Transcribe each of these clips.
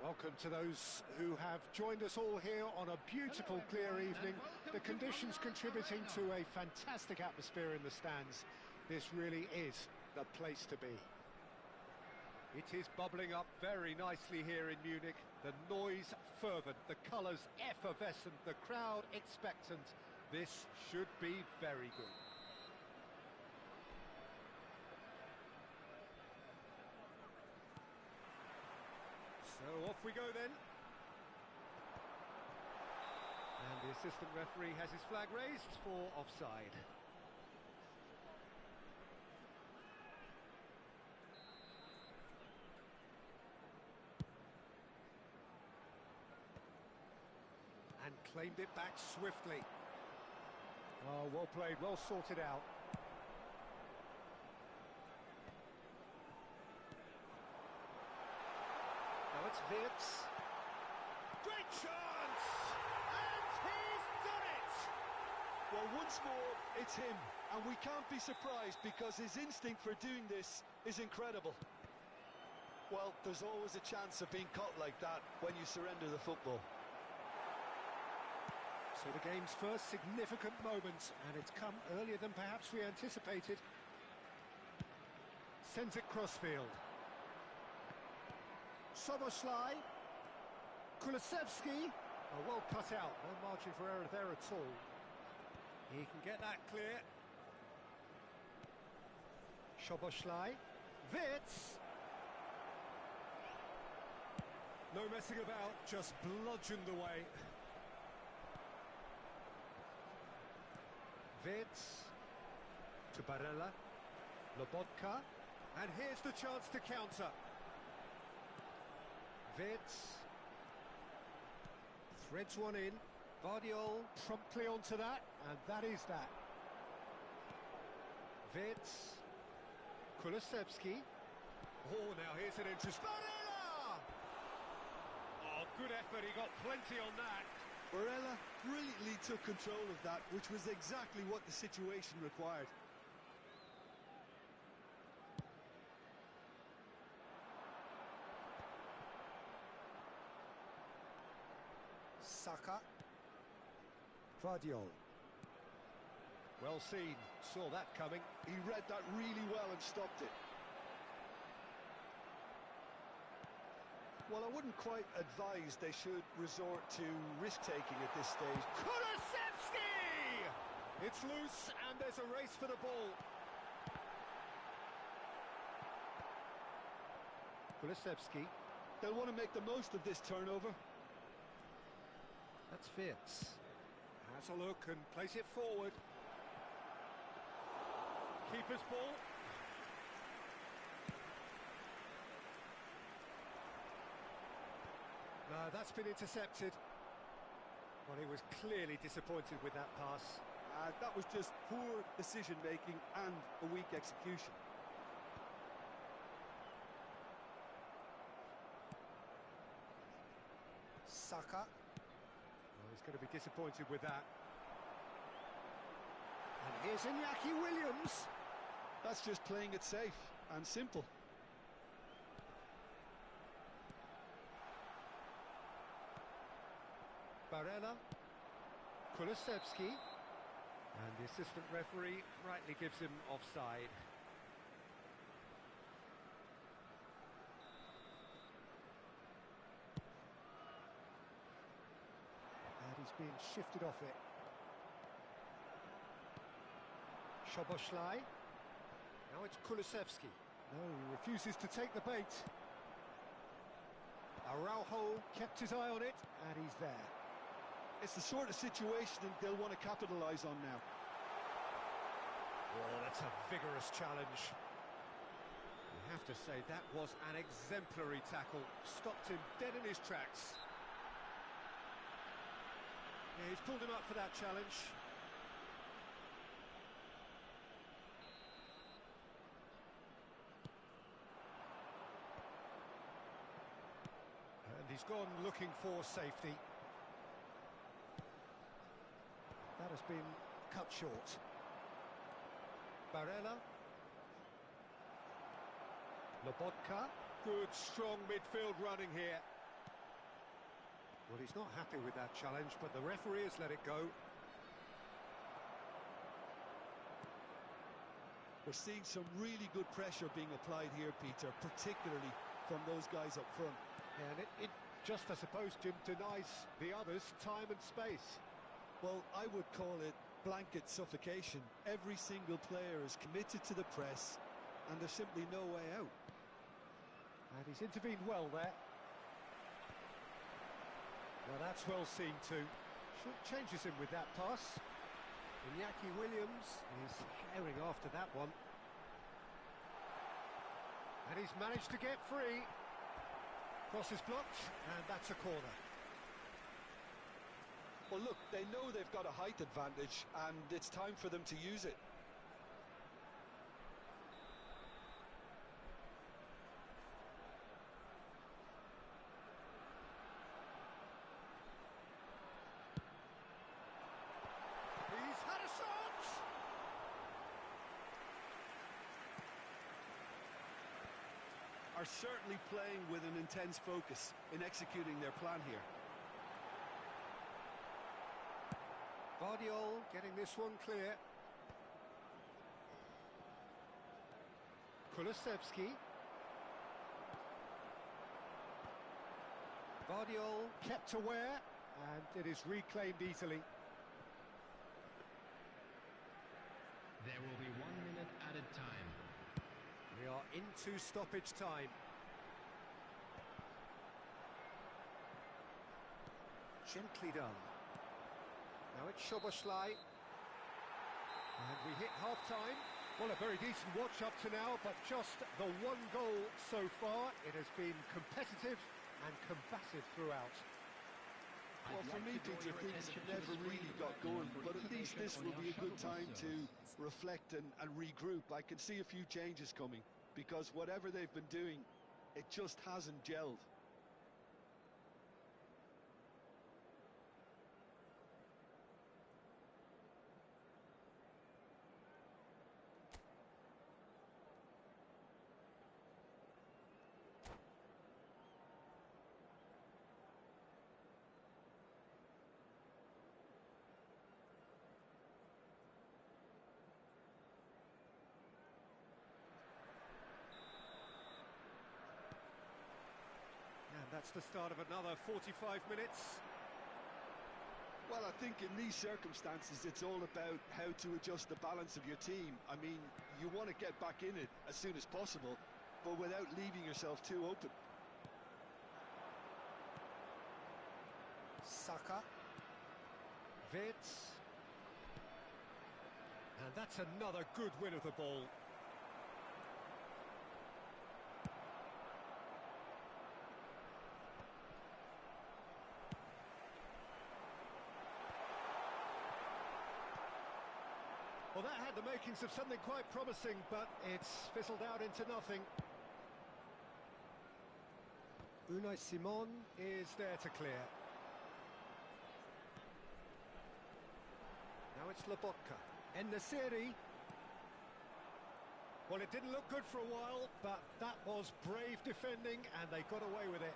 Welcome to those who have joined us all here on a beautiful, clear evening. The conditions contributing to a fantastic atmosphere in the stands. This really is the place to be. It is bubbling up very nicely here in Munich. The noise fervent, the colours effervescent, the crowd expectant. This should be very good. So off we go then. And the assistant referee has his flag raised for offside. And claimed it back swiftly. Oh, well played, well sorted out. Now it's Wirtz. Great chance! And he's done it! Well, once more, it's him. And we can't be surprised because his instinct for doing this is incredible. Well, there's always a chance of being caught like that when you surrender the football. So the game's first significant moment, and it's come earlier than perhaps we anticipated. Sends it crossfield. Soboslai. Kulusevski. Oh, well cut out, no margin for error there at all. He can get that clear. Soboslai. Wirtz. No messing about, just bludgeoned away. Wirtz to Barella, Lobotka, and here's the chance to counter. Wirtz threads one in, Guardiola promptly onto that, and that is that. Wirtz, Kulusevski. Oh, now here's an interest. Barella! Oh, good effort, he got plenty on that. Barella brilliantly took control of that, which was exactly what the situation required. Saka. Guardiola. Well seen, saw that coming. He read that really well and stopped it. Well, I wouldn't quite advise they should resort to risk-taking at this stage. Kulusevski! It's loose and there's a race for the ball. Kulusevski. They'll want to make the most of this turnover. That's Wirtz. Has a look and plays it forward. Keeper's ball. No, that's been intercepted. Well, he was clearly disappointed with that pass. That was just poor decision-making and a weak execution. Saka. Well, he's going to be disappointed with that. And here's Iñaki Williams. That's just playing it safe and simple. Barella, Kulusevski, and the assistant referee rightly gives him offside. And he's being shifted off it. Soboslai. Now it's Kulusevski. No, he refuses to take the bait. Araujo kept his eye on it, and he's there. It's the sort of situation they'll want to capitalise on now. Oh, that's a vigorous challenge. You have to say that was an exemplary tackle. Stopped him dead in his tracks. Yeah, he's pulled him up for that challenge. And he's gone looking for safety. That has been cut short. Barella. Lobotka. Good, strong midfield running here. Well, he's not happy with that challenge, but the referee has let it go. We're seeing some really good pressure being applied here, Peter, particularly from those guys up front. And it just, I suppose, Jim, denies the others time and space. Well, I would call it blanket suffocation. Every single player is committed to the press, and there's simply no way out. And he's intervened well there. Well, that's well seen too. Short changes him with that pass. Iñaki Williams is herring after that one. And he's managed to get free. Cross is blocked, and that's a corner. Well, look, they know they've got a height advantage, and it's time for them to use it. He's had a shot! Are certainly playing with an intense focus in executing their plan here. Vardiol getting this one clear. Kulusevski. Vardiol kept aware, and it is reclaimed easily. There will be 1 minute added time. We are into stoppage time. Gently done. Now it's Szoboszlai. And we hit half-time. Well, a very decent watch up to now, but just the one goal so far. It has been competitive and combative throughout. Well, for me, Peter, things never really got going, but at least this will be a good time to reflect and regroup. I can see a few changes coming, because whatever they've been doing, it just hasn't gelled. That's the start of another 45 minutes. Well, I think in these circumstances, it's all about how to adjust the balance of your team. I mean, you want to get back in it as soon as possible, but without leaving yourself too open. Saka. Vitz. And that's another good win of the ball. Well, that had the makings of something quite promising, but it's fizzled out into nothing. Unai Simon is there to clear. Now it's Lobotka. En-Nesyri. Well, it didn't look good for a while, but that was brave defending, and they got away with it.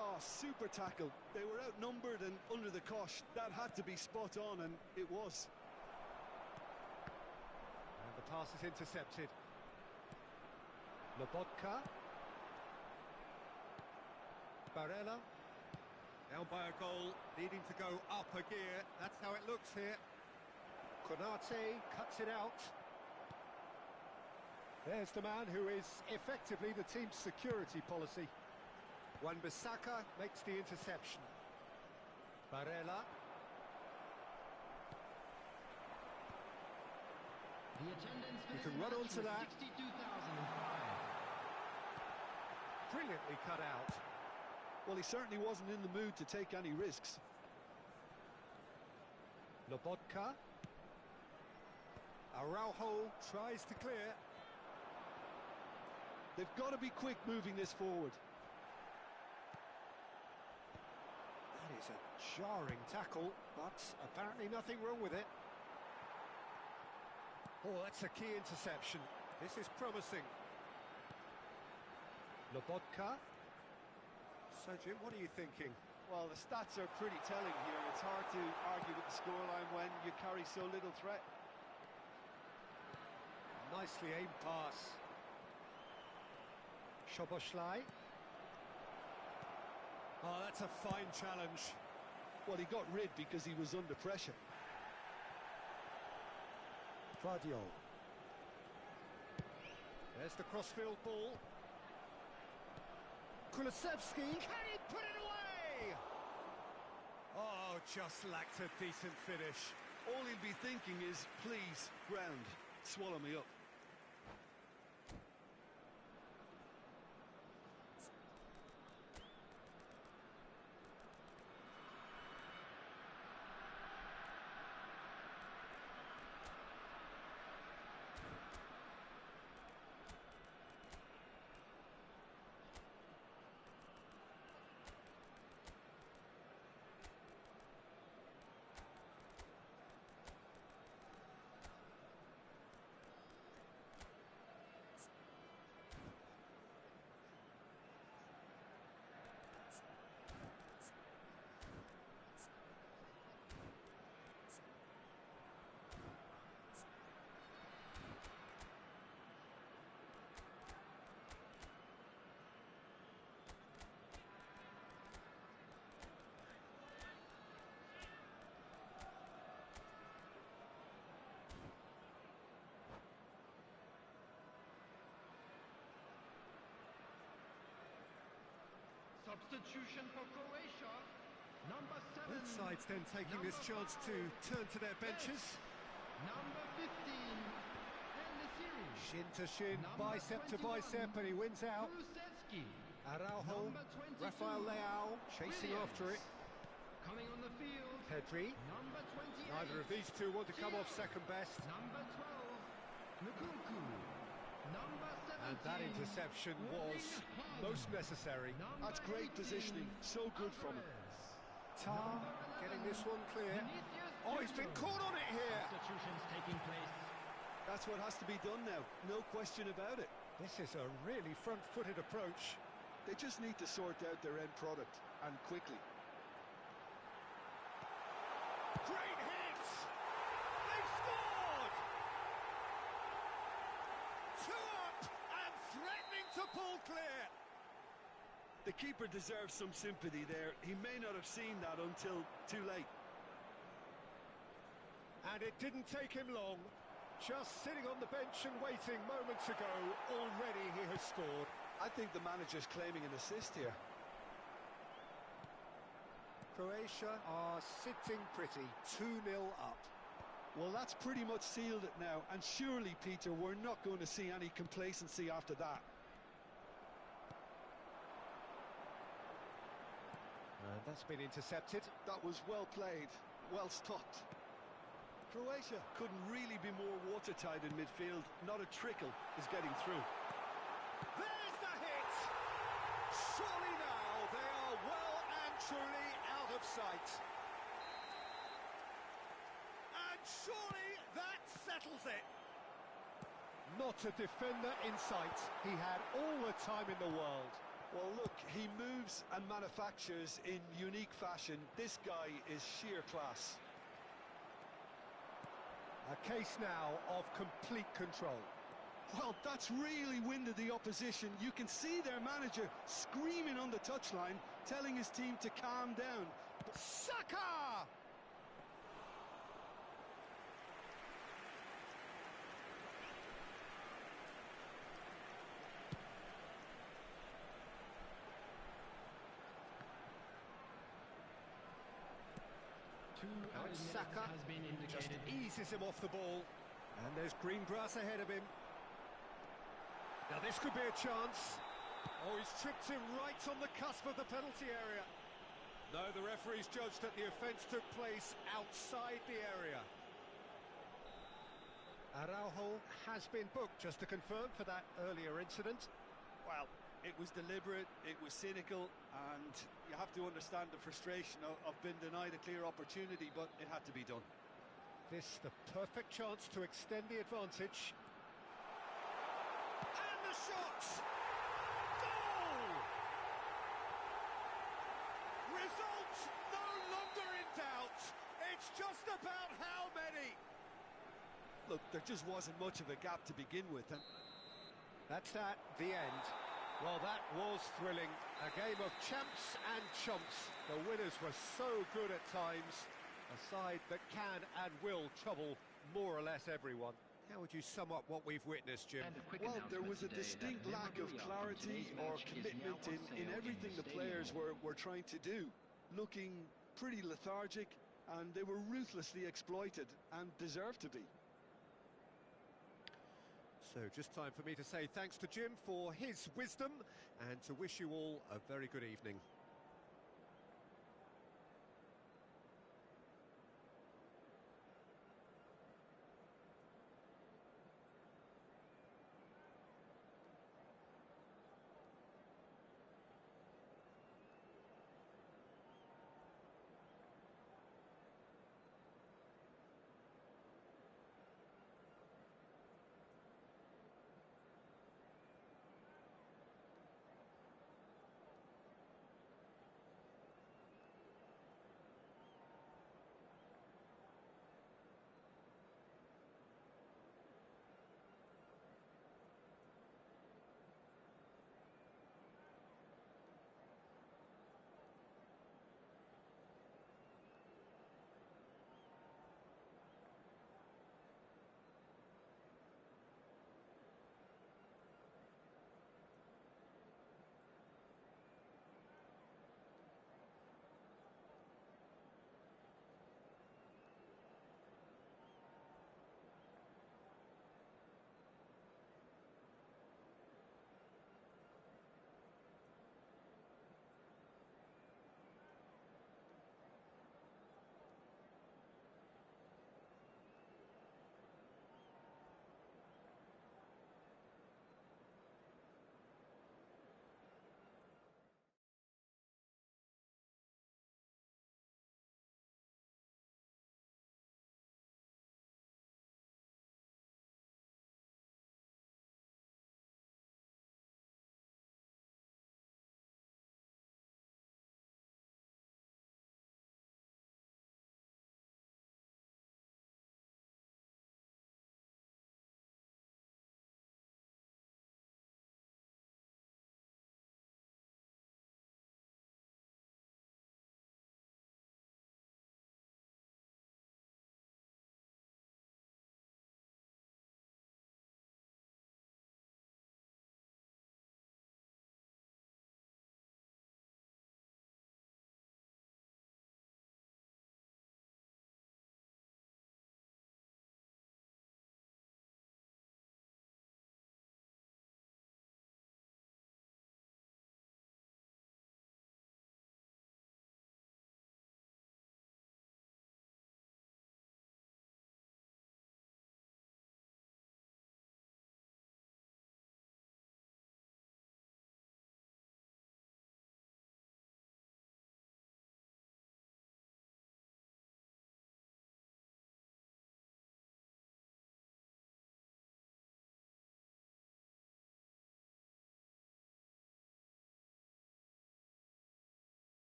Oh, super tackle. They were outnumbered and under the cosh. That had to be spot on, and it was. The pass is intercepted. Lobotka. Barella. Down by a goal, needing to go up a gear. That's how it looks here. Konate cuts it out. There's the man who is effectively the team's security policy. Wan-Bissaka makes the interception. Barella. You can run onto that. Brilliantly cut out. Well, he certainly wasn't in the mood to take any risks. Lobotka. Araujo tries to clear. They've got to be quick moving this forward. That is a jarring tackle, but apparently nothing wrong with it. Oh, that's a key interception. This is promising. Lobotka. So, Jim, what are you thinking? Well, the stats are pretty telling here. It's hard to argue with the scoreline when you carry so little threat. Nicely aimed pass. Szoboszlai. Oh, that's a fine challenge. Well, he got rid because he was under pressure. Dragovoljac. There's the crossfield ball. Kulusevski, can he put it away? Oh, just lacked a decent finish. All he'll be thinking is, please, ground, swallow me up. Substitution for Croatia. Number 7. Both sides then taking this chance to turn to their benches. Number 15. In the series. Shin to shin, bicep to bicep, and he wins out. Kulusevski. Araujo, Number 22. Rafael Leao chasing Williams. after it. Coming on the field. Pedri. Number 28. Neither of these two want to come off second best. Number 12. Nkunku. Number 17. And that interception was most necessary. That's great positioning, so good from him. Tar getting this one clear. Oh, he's been caught on it here. Substitutions taking place. That's what has to be done now, no question about it. This is a really front-footed approach. They just need to sort out their end product, and quickly. Great hit! They've scored! Two up and threatening to pull clear. The keeper deserves some sympathy there. He may not have seen that until too late. And it didn't take him long. Just sitting on the bench and waiting moments ago, already he has scored. I think the manager's claiming an assist here. Croatia are sitting pretty, 2-0 up. Well, that's pretty much sealed it now, and surely, Peter, we're not going to see any complacency after that. That's been intercepted. That was well played, well stopped. Croatia couldn't really be more watertight in midfield. Not a trickle is getting through. There's the hit! Surely now they are well and truly out of sight. And surely that settles it. Not a defender in sight. He had all the time in the world. Well, look, he moves and manufactures in unique fashion. This guy is sheer class. A case now of complete control. Well, that's really winded the opposition. You can see their manager screaming on the touchline, telling his team to calm down. Saka! Saka has been just indicated. eases him off the ball. And there's green grass ahead of him. Now this could be a chance. Oh, he's tripped him right on the cusp of the penalty area. No, the referee's judged that the offence took place outside the area. Araujo has been booked, just to confirm, for that earlier incident. Well, it was deliberate, it was cynical, and you have to understand the frustration of being denied a clear opportunity, but it had to be done. This the perfect chance to extend the advantage. And the shot! Goal! Result Look, there just wasn't much of a gap to begin with, and That's that, the end. Well, that was thrilling. A game of champs and chumps. The winners were so good at times. A side that can and will trouble more or less everyone. How would you sum up what we've witnessed, Jim? well, there was a distinct lack of clarity or commitment in everything the players were trying to do. Looking pretty lethargic, and they were ruthlessly exploited, and deserved to be. So just time for me to say thanks to Jim for his wisdom and to wish you all a very good evening.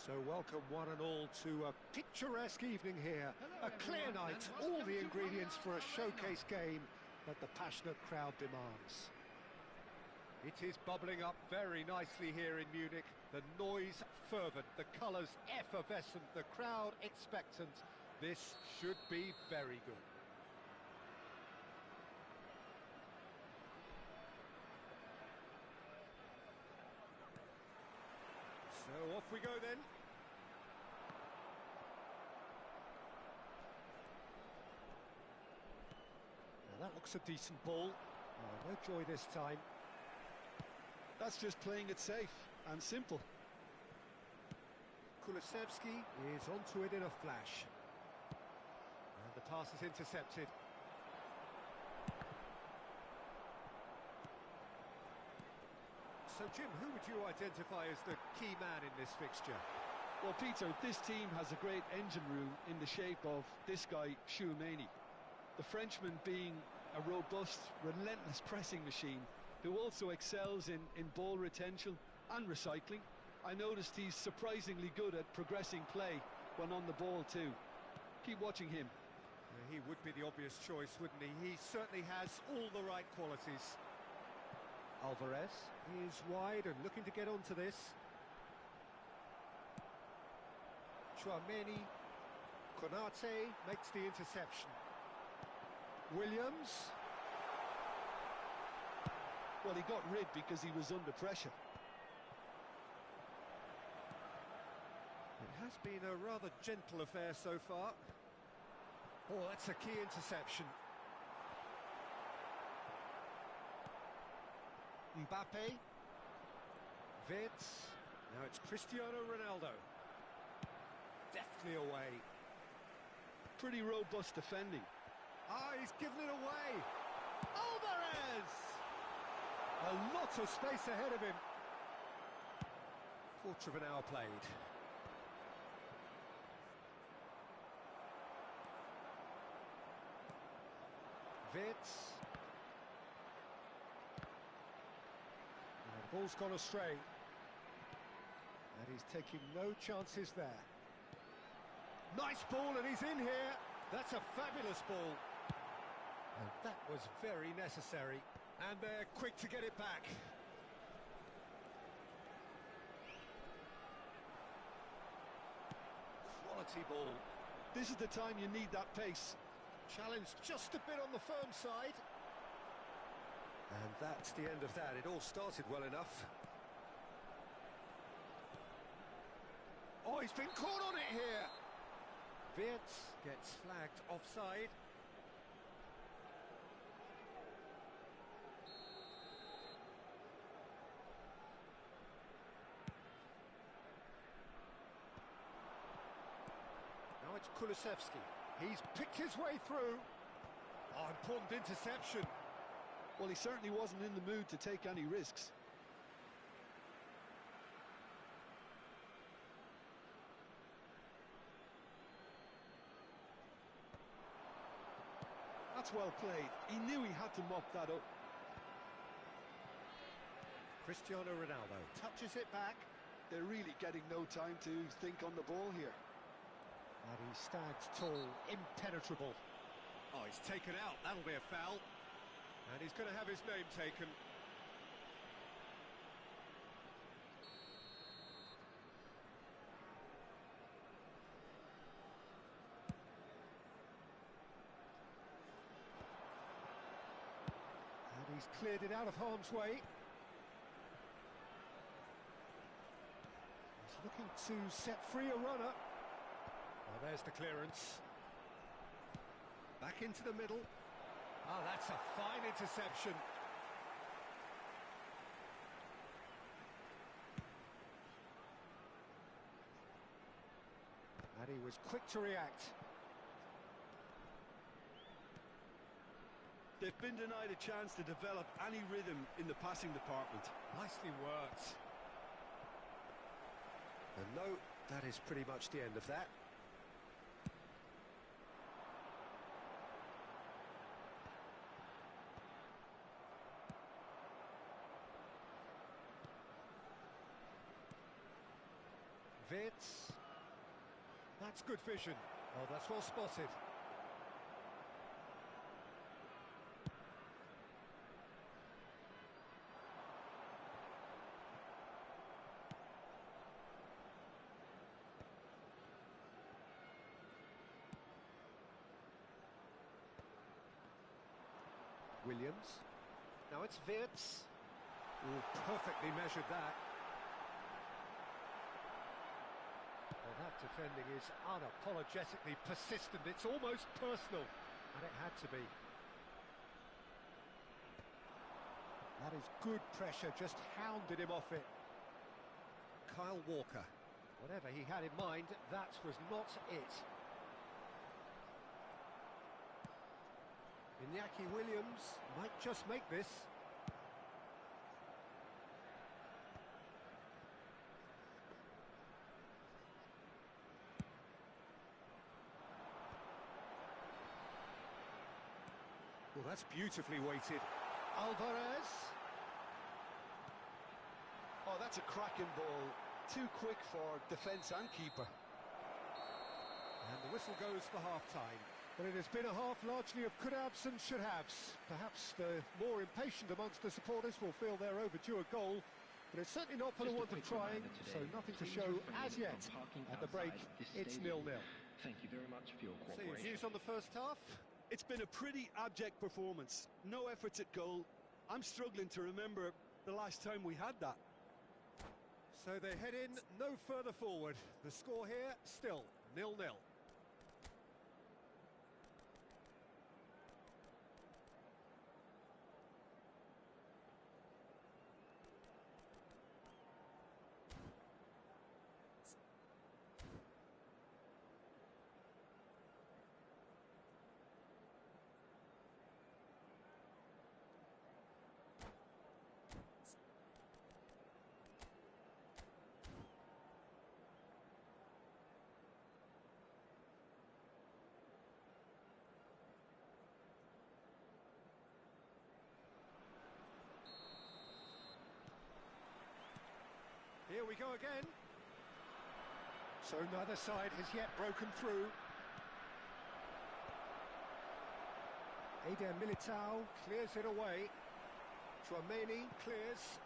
So welcome one and all to a picturesque evening here. A clear night, all the ingredients for a showcase game that the passionate crowd demands. It is bubbling up very nicely here in Munich. The noise fervent, the colours effervescent, the crowd expectant. This should be very good. So off we go then. Now that looks a decent ball. Oh, no joy this time. That's just playing it safe and simple. Kulusevski is onto it in a flash. And the pass is intercepted. So, Jim, who would you identify as the key man in this fixture? Well, Peter, this team has a great engine room in the shape of this guy, Tchouaméni. The Frenchman being a robust, relentless pressing machine who also excels in ball retention and recycling. I noticed he's surprisingly good at progressing play when on the ball too. Keep watching him. He would be the obvious choice, wouldn't he? He certainly has all the right qualities. Alvarez is wide and looking to get onto this. Tchouaméni, Konate makes the interception. Williams. Well, he got rid because he was under pressure. It has been a rather gentle affair so far. Oh, that's a key interception. Mbappe. Vitz. Now it's Cristiano Ronaldo. Deftly away. Pretty robust defending. Ah, he's given it away. Alvarez! A lot of space ahead of him. Quarter of an hour played. Vitz. The ball's gone astray. And he's taking no chances there. Nice ball, and he's in here. That's a fabulous ball. And that was very necessary. And they're quick to get it back. Quality ball. This is the time you need that pace. Challenge just a bit on the firm side. And that's the end of that. It all started well enough. Oh, he's been caught on it here. Vitz gets flagged offside. Now it's Kulusevski. He's picked his way through. Oh, important interception. Well, he certainly wasn't in the mood to take any risks. That's well played. He knew he had to mop that up. Cristiano Ronaldo touches it back. They're really getting no time to think on the ball here. And he stands tall, impenetrable. Oh, he's taken out. That'll be a foul. And he's going to have his name taken. And he's cleared it out of harm's way. He's looking to set free a runner. Oh, there's the clearance. Back into the middle. Oh, that's a fine interception. And he was quick to react. They've been denied a chance to develop any rhythm in the passing department. Nicely worked. And no, that is pretty much the end of that. Wirtz. That's good vision. Oh, that's well spotted. Williams. Now it's Wirtz. Oh, perfectly measured that. Well, that defending is unapologetically persistent. It's almost personal, and it had to be. That is good pressure, just hounded him off it. Kyle Walker. Whatever he had in mind, that was not it. Iñaki Williams might just make this. Well, that's beautifully weighted. Alvarez. Oh, that's a cracking ball. Too quick for defence and keeper. And the whistle goes for half-time. But it has been a half largely of could-haves and should-haves. Perhaps the more impatient amongst the supporters will feel they're overdue a goal, but it's certainly not for the want of trying, so nothing to show as yet. At the break, it's 0-0. Thank you very much for your So your cooperation. views on the first half? It's been a pretty abject performance. No efforts at goal. I'm struggling to remember the last time we had that. So they head in no further forward. The score here, still 0-0. Here we go again. So neither side has yet broken through. Eder Militao clears it away. Tchouameni clears.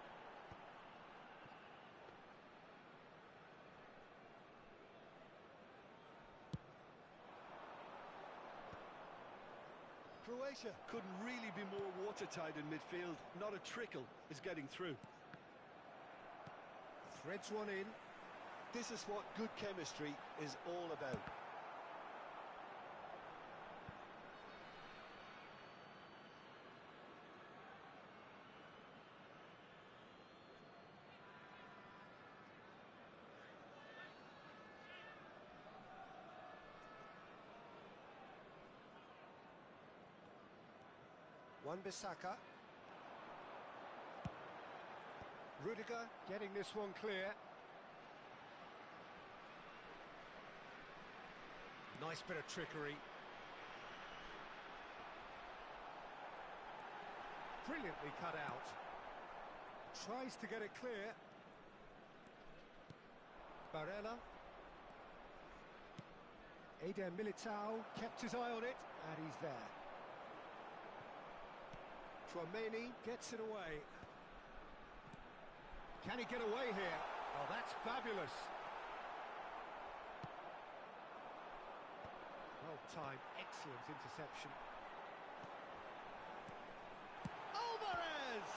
Croatia couldn't really be more watertight in midfield. Not a trickle is getting through. Threads one in. This is what good chemistry is all about. Wan-Bissaka. Rudiger getting this one clear. Nice bit of trickery. Brilliantly cut out. Tries to get it clear. Barella. Eder Militao kept his eye on it, and he's there. Tchouameni gets it away. Can he get away here? Oh, that's fabulous. Well-timed, excellent interception. Alvarez!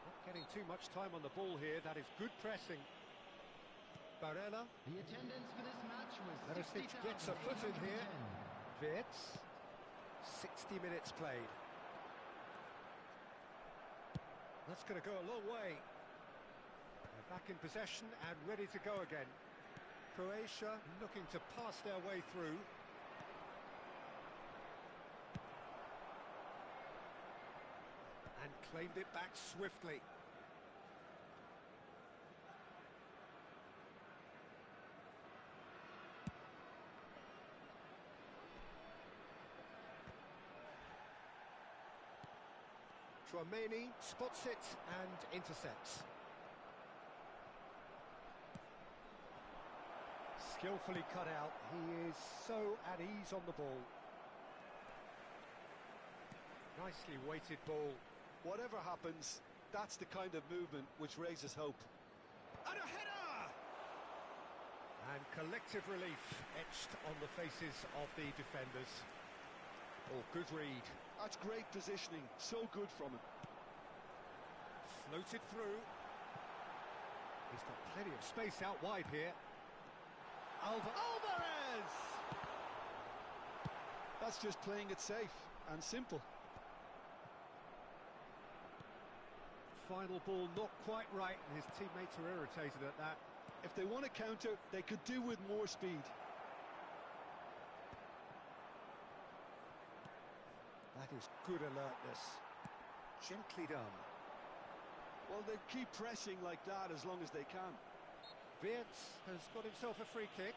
Not getting too much time on the ball here. That is good pressing. Barella. The attendance for this match was Perisic gets a foot in here. 60,810. Wirtz. 60 minutes played. That's going to go a long way. They're back in possession and ready to go again. Croatia looking to pass their way through. And claimed it back swiftly. Chouameni spots it and intercepts. Skillfully cut out. He is so at ease on the ball. Nicely weighted ball. Whatever happens, that's the kind of movement which raises hope. And a header! And collective relief etched on the faces of the defenders. Oh, good read. That's great positioning, so good from him. Floated through. He's got plenty of space out wide here. Alvarez! That's just playing it safe and simple. Final ball not quite right, and his teammates are irritated at that. If they want to counter, they could do with more speed. That is good alertness. Gently done. Well, they keep pressing like that as long as they can. Wirtz has got himself a free kick.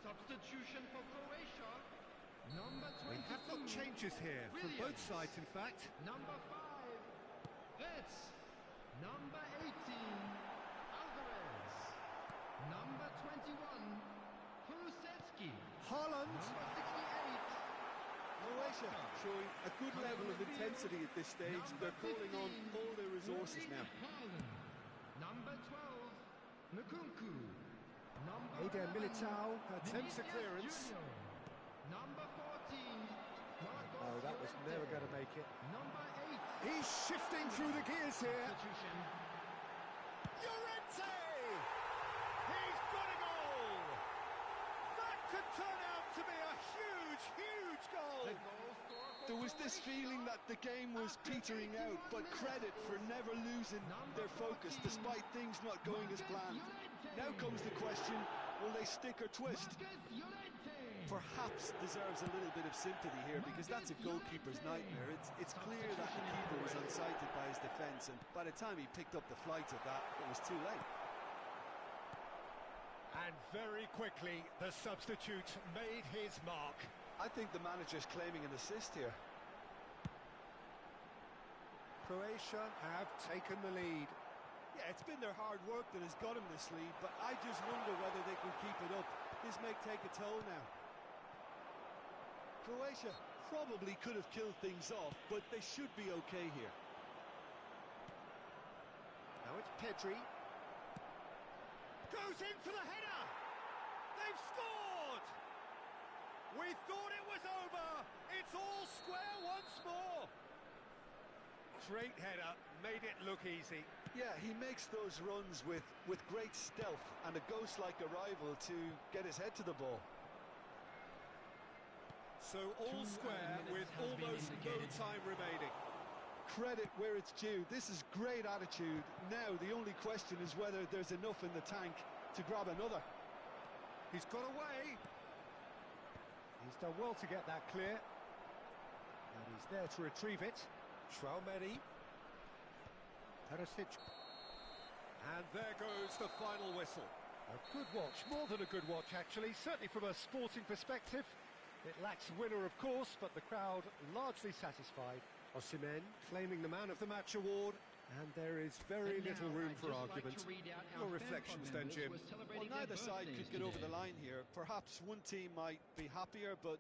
Substitution for Croatia. Number 22. We have got changes here from both sides, in fact. Number 5, Wirtz. Number 18, Alvarez. Number 21, Kulusevski. Haaland. Number 68. Croatia showing a good level of intensity at this stage. They're calling on all their resources now. Number 12, Nkunku. Eder Militao attempts a clearance. Number 14, Oh, that was never going to make it. Number 8. He's shifting through the gears here. Substitution. Llorente! He's got a goal! That could turn out to be a huge, huge goal! There was this feeling that the game was petering out, but credit for never losing their focus despite things not going as planned. Now comes the question, will they stick or twist? Perhaps deserves a little bit of sympathy here because that's a goalkeeper's nightmare. It's clear that the keeper was unsighted by his defence, and by the time he picked up the flight of that, it was too late. And very quickly, the substitute made his mark. I think the manager's claiming an assist here. Croatia have taken the lead. Yeah, it's been their hard work that has got them this lead, but I just wonder whether they can keep it up. This may take a toll now. Croatia probably could have killed things off, but they should be okay here. Now it's Pedri. Goes in for the header! They've scored! We thought it was over! It's all square once more! Great header, made it look easy. Yeah, he makes those runs with great stealth and a ghost-like arrival to get his head to the ball. So all square with almost no time remaining. Credit where it's due. This is great attitude. Now the only question is whether there's enough in the tank to grab another. He's got away. He's done well to get that clear. And he's there to retrieve it. Chouameni. Perisic. And there goes the final whistle. A good watch, more than a good watch actually, certainly from a sporting perspective. It lacks winner of course, but the crowd largely satisfied. Osimhen claiming the man of the match award, and there is very little room for argument. Your reflections then, Jim? Well, neither side could get over the line here. Perhaps one team might be happier, but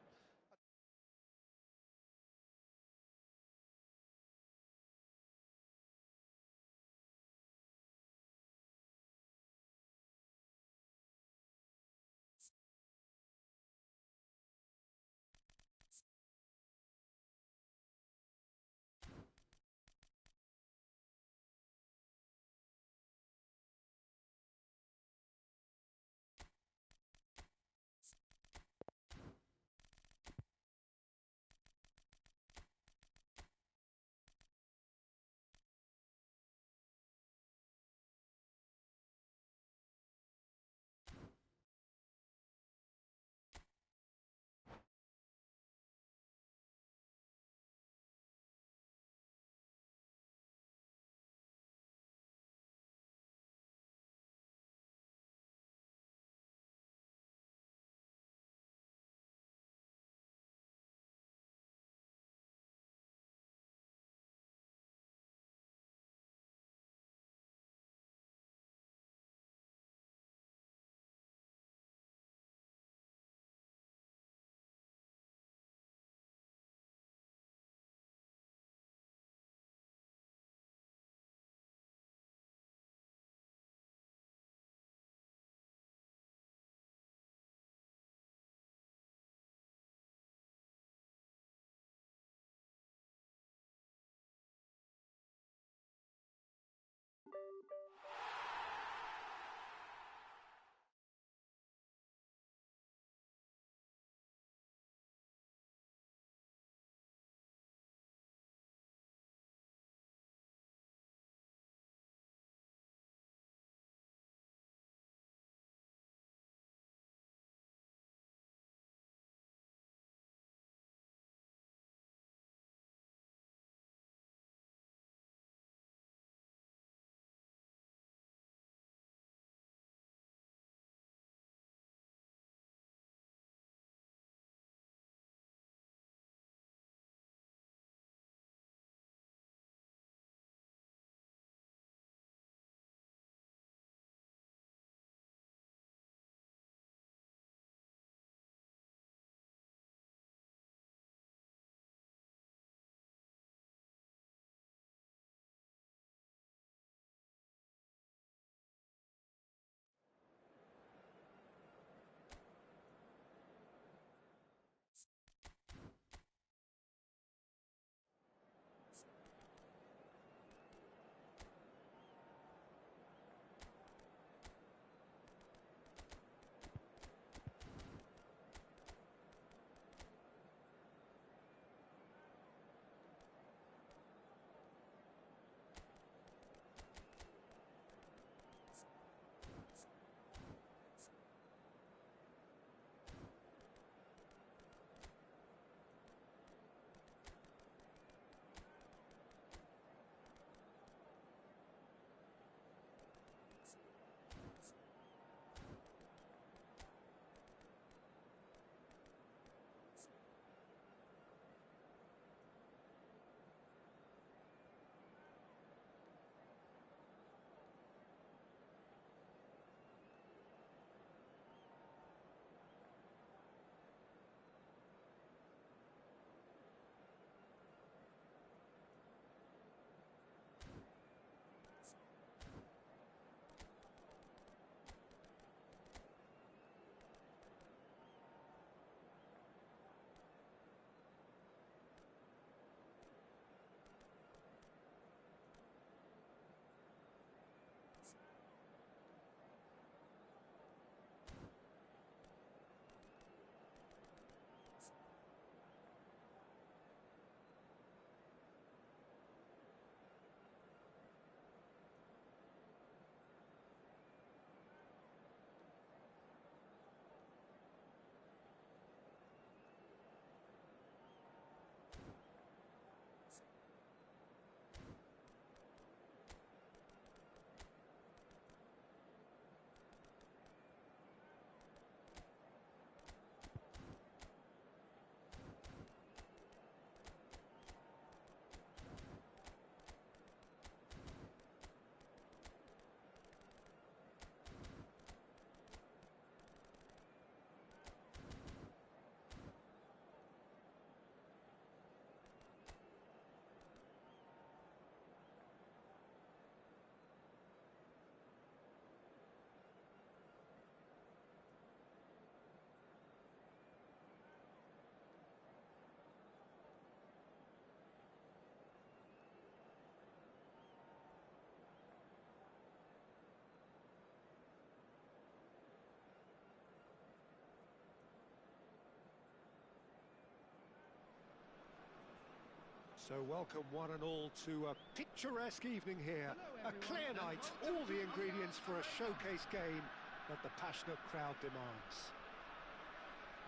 So welcome one and all to a picturesque evening here. A clear night, all the ingredients for a showcase game that the passionate crowd demands.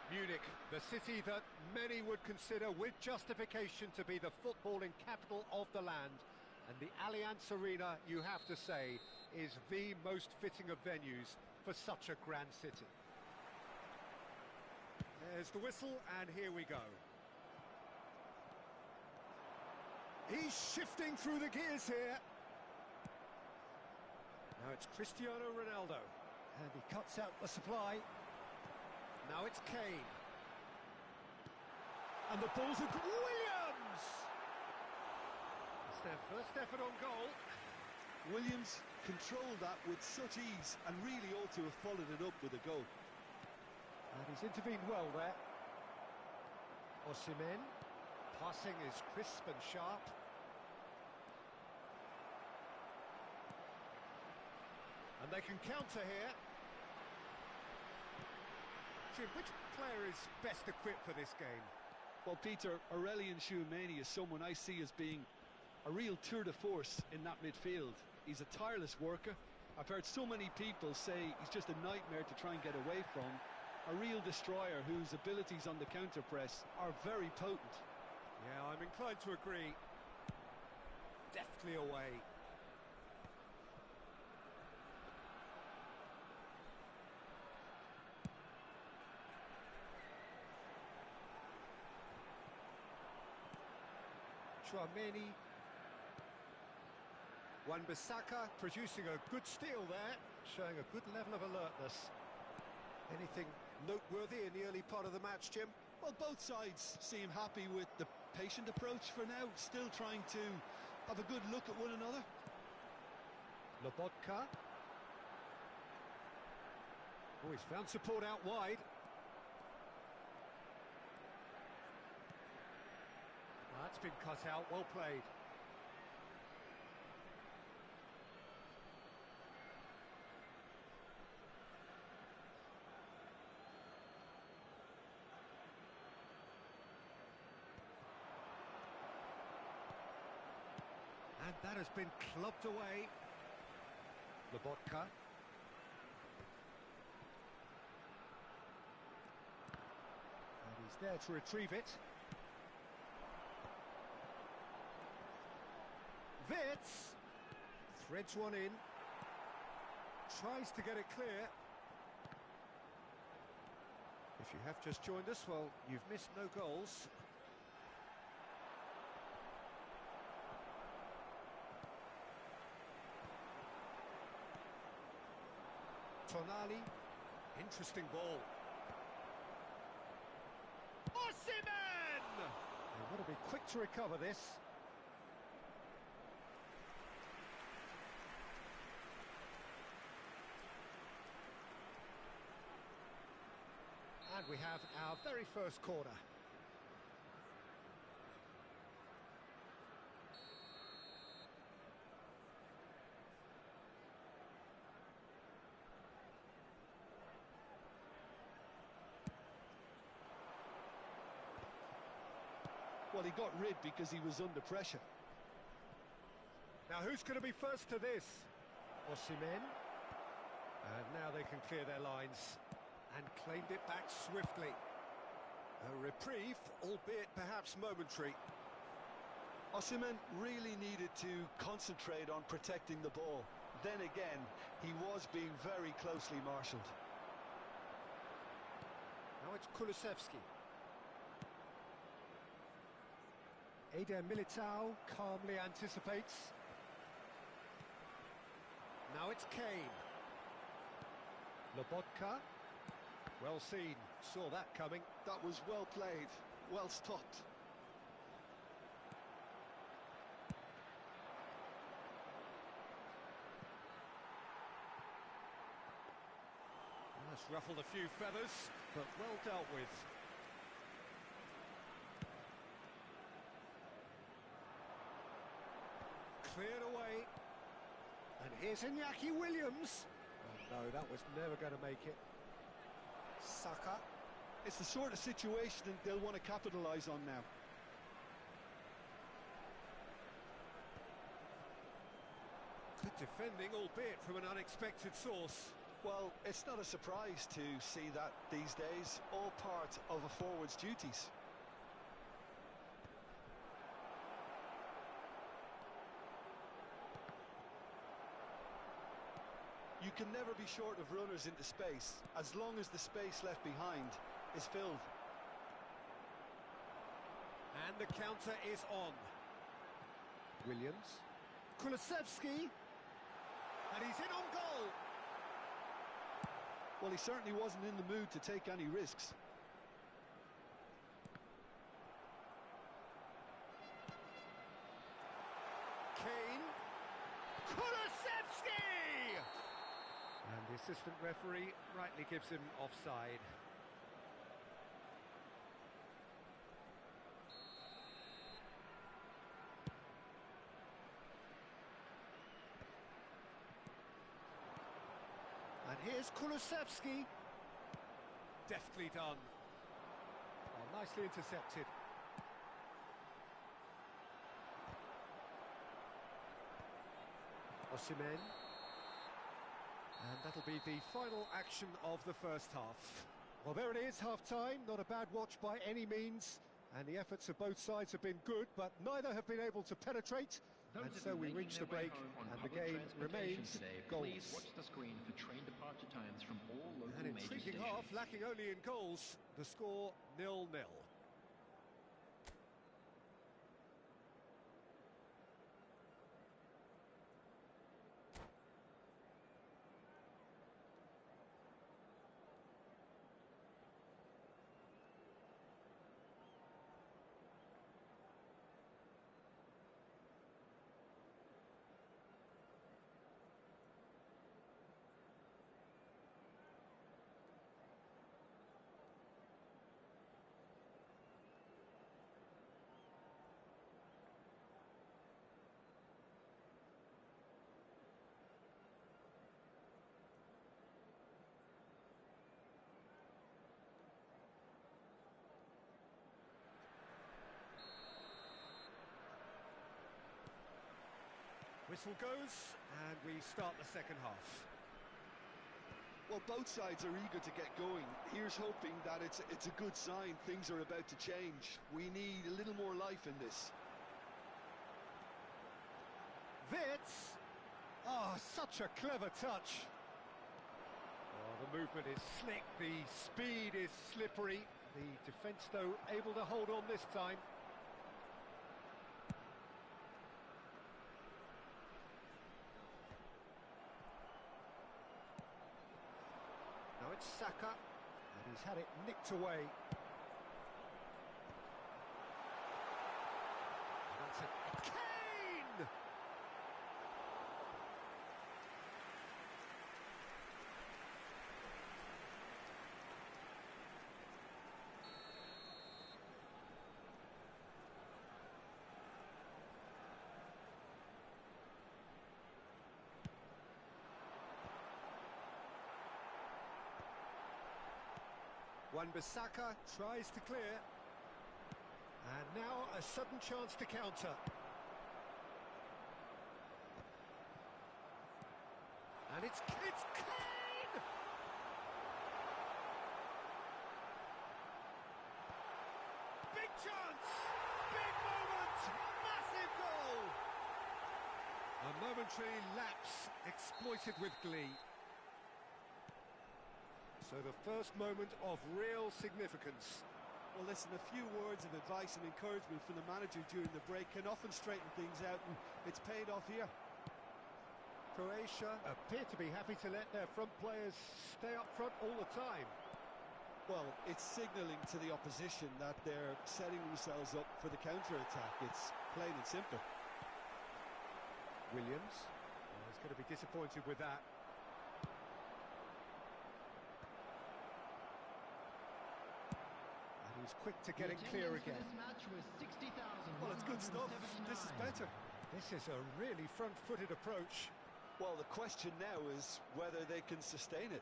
Munich, the city that many would consider with justification to be the footballing capital of the land. And the Allianz Arena, you have to say, is the most fitting of venues for such a grand city. There's the whistle, and here we go. He's shifting through the gears here. Now it's Cristiano Ronaldo. And he cuts out the supply. Now it's Kane. And the ball's a... Williams! It's their first effort on goal. Williams controlled that with such ease and really ought to have followed it up with a goal. And he's intervened well there. Osimhen. Passing is crisp and sharp. And they can counter here. Jim, which player is best equipped for this game? Well, Peter, Aurelien Tchouameni is someone I see as being a real tour de force in that midfield. He's a tireless worker. I've heard so many people say he's just a nightmare to try and get away from. A real destroyer whose abilities on the counter-press are very potent. Yeah, I'm inclined to agree. Deftly away. Tchouameni. Wan-Bissaka producing a good steal there, showing a good level of alertness. Anything noteworthy in the early part of the match, Jim? Well, both sides seem happy with the patient approach for now, still trying to have a good look at one another. Lobotka. Oh, he's found support out wide. That's been cut out, well played. And that has been clubbed away. Lobotka. And he's there to retrieve it. Wits threads one in, tries to get it clear. If you have just joined us, well, you've missed no goals. Tonali, interesting ball. Osimhen! They want to be quick to recover this. And we have our very first corner. Well, he got rid because he was under pressure. Now, who's going to be first to this? Osimhen. And now they can clear their lines. And claimed it back swiftly. A reprieve, albeit perhaps momentary. Osimhen really needed to concentrate on protecting the ball. Then again, he was being very closely marshalled. Now it's Kulusevski. Eder Militao calmly anticipates. Now it's Kane. Lobotka. Well seen, saw that coming. That was well played, well stopped. That's ruffled a few feathers, but well dealt with. Cleared away. And here's Iñaki Williams. Oh no, that was never going to make it. Saka. It's the sort of situation they'll want to capitalise on now. Defending, albeit from an unexpected source. Well, it's not a surprise to see that these days, all part of a forward's duties. You can never be short of runners into space, as long as the space left behind is filled. And the counter is on. Williams. Kulusevski. And he's in on goal. Well, he certainly wasn't in the mood to take any risks. Kane. Kulusevski! And the assistant referee rightly gives him offside. And here's Kulusevski. Deftly done. Well, nicely intercepted. Osimhen. And that'll be the final action of the first half. Well, there it is, half-time. Not a bad watch by any means. And the efforts of both sides have been good, but neither have been able to penetrate. And so we reach the break, and the game remains goals. Please watch the screen for train departure times from all local An major intriguing stations. half, lacking only in goals. The score 0-0. Whistle goes, and we start the second half. Well, both sides are eager to get going. Here's hoping that it's a good sign. Things are about to change. We need a little more life in this. Wits! Oh, such a clever touch. Oh, the movement is slick, the speed is slippery. The defence, though, able to hold on this time. Now it's Saka, and he's had it nicked away. That's it. Kane! Wan-Bissaka tries to clear. And now a sudden chance to counter. And it's Kane! Big chance! Big moment! Massive goal! A momentary lapse exploited with glee. So the first moment of real significance. Well, listen, a few words of advice and encouragement from the manager during the break can often straighten things out, and it's paid off here. Croatia appear to be happy to let their front players stay up front all the time. Well, it's signalling to the opposition that they're setting themselves up for the counter-attack. It's plain and simple. Williams, well, he's going to be disappointed with that. And he's quick to getting clear again. Well, it's good stuff. This is better. This is a really front-footed approach. Well, the question now is whether they can sustain it.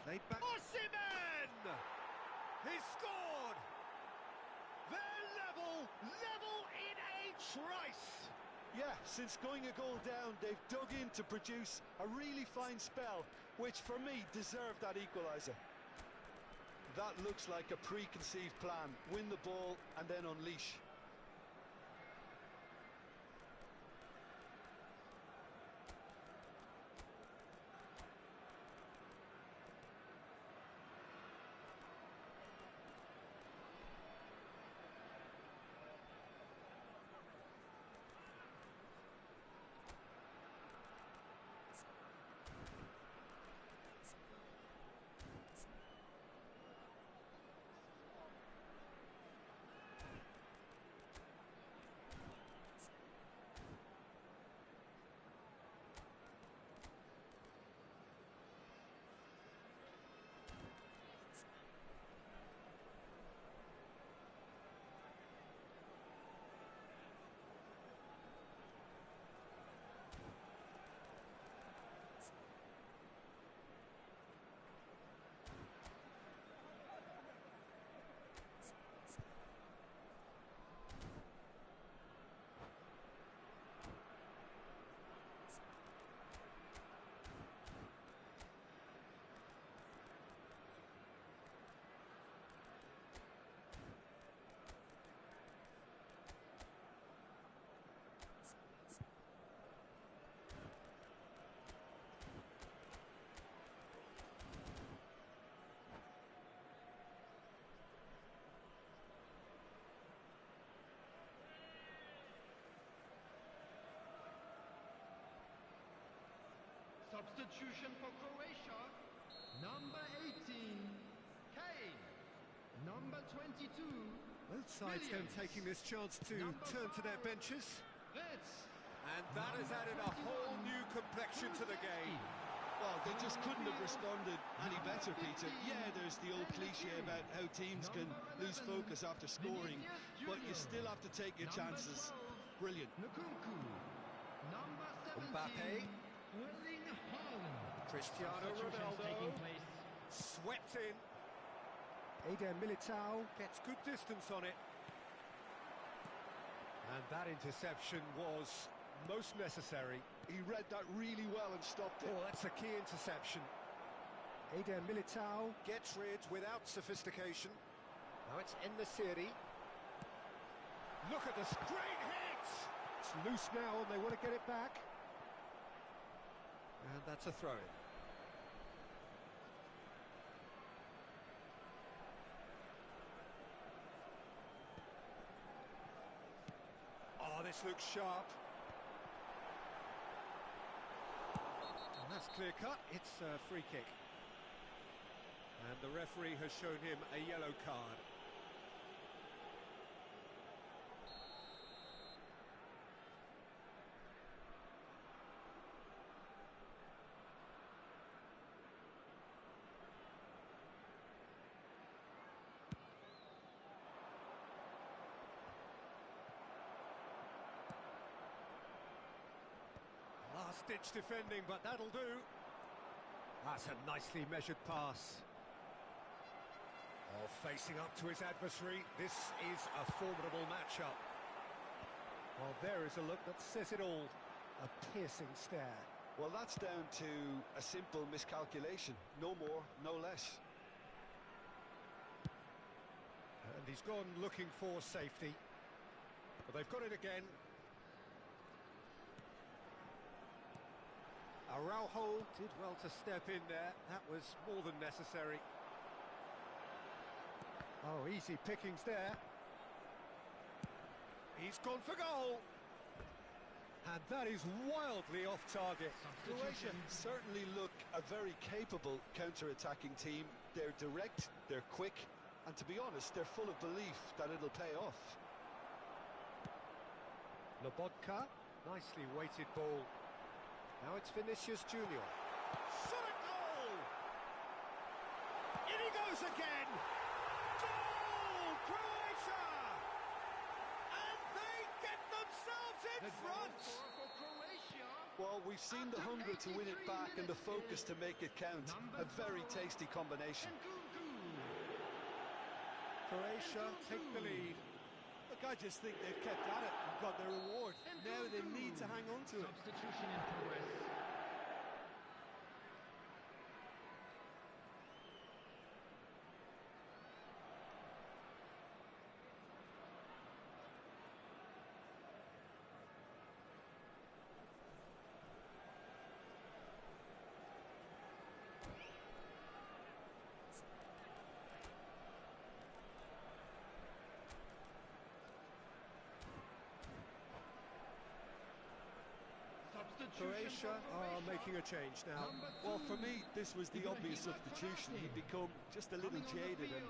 Played back. Osimhen! He's scored! They're level in a Trice! Yeah, since going a goal down, they've dug in to produce a really fine spell, which for me deserved that equaliser. That looks like a preconceived plan. Win the ball and then unleash. Substitution for Croatia, number 18, Kane. Number 22, Both sides then taking this chance to turn to their benches. And that has added a whole new complexion to the game. Well, they just couldn't have responded any better, Peter. Yeah, there's the old cliche about how teams can lose focus after scoring, but you still have to take your chances. Brilliant. Nkunku. Number 17, Mbappe. Erling Haaland. Cristiano Substitutions Ronaldo taking place. swept in. Eder Militao gets good distance on it. And that interception was most necessary. He read that really well and stopped it. Oh, that's a key interception. Eder Militao gets rid without sophistication. Now it's En-Nesyri. Look at this great hit! It's loose now and they want to get it back. And that's a throw-in. Oh, this looks sharp. And that's clear cut. It's a free kick. And the referee has shown him a yellow card. Last-ditch defending, but that'll do. That's a nicely measured pass. Oh, facing up to his adversary, this is a formidable matchup. Well, there is a look that says it all. A piercing stare. Well, that's down to a simple miscalculation. No more, no less. And he's gone looking for safety. But they've got it again. Araujo did well to step in there. That was more than necessary. Oh, easy pickings there. He's gone for goal. And that is wildly off target. Croatia certainly look a very capable counter-attacking team. They're direct, they're quick, and to be honest, they're full of belief that it'll pay off. Lobotka, nicely weighted ball. Now it's Vinicius Junior. Shot goal! In he goes again! Goal! Croatia! And they get themselves in front! Well, we've seen the hunger to win it back and the focus to make it count. A very tasty combination. Croatia take the lead. Look, I just think they've kept at it and got their reward. Now they need to hang on to it. Substitution in progress. Croatia are making a change now. Well, for me, this was the obvious substitution. He'd become just a little jaded, and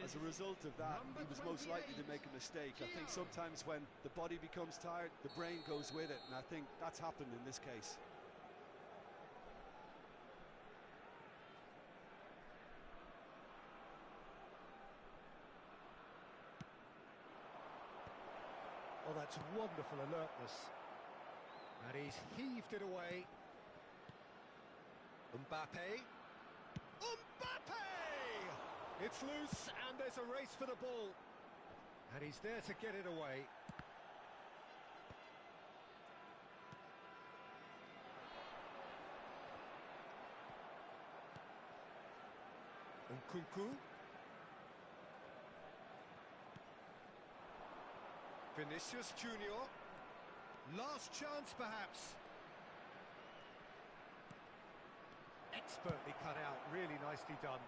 as a result of that, he was most likely to make a mistake. I think sometimes when the body becomes tired, the brain goes with it, and I think that's happened in this case. Well, that's wonderful alertness. And he's heaved it away. Mbappe. Mbappe! It's loose, and there's a race for the ball. And he's there to get it away. Nkunku. Vinicius Junior. Last chance, perhaps. Expertly cut out, really nicely done.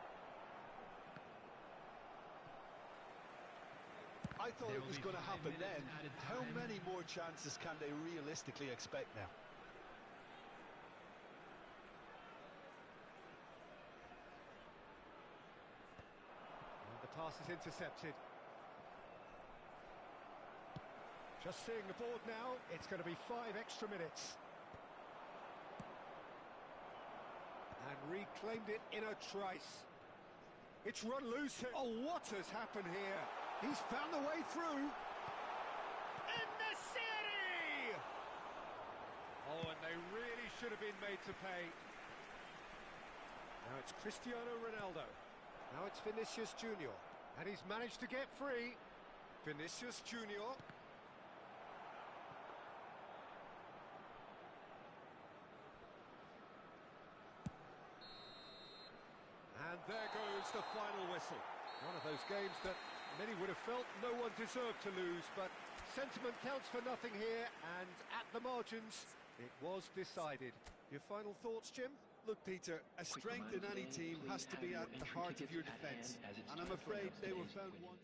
I thought it was going to happen then. How many more chances can they realistically expect now? And the pass is intercepted. Just seeing the board now, it's going to be 5 extra minutes. And reclaimed it in a trice. It's run loose here. Oh, what has happened here? He's found the way through. In the city! Oh, and they really should have been made to pay. Now it's Cristiano Ronaldo. Now it's Vinicius Junior. And he's managed to get free. Vinicius Junior. And there goes the final whistle. One of those games that many would have felt no one deserved to lose, but sentiment counts for nothing here, and at the margins, it was decided. Your final thoughts, Jim? Look, Peter, a strength in any team has to be at the heart of your defence, and I'm afraid they were found wanting.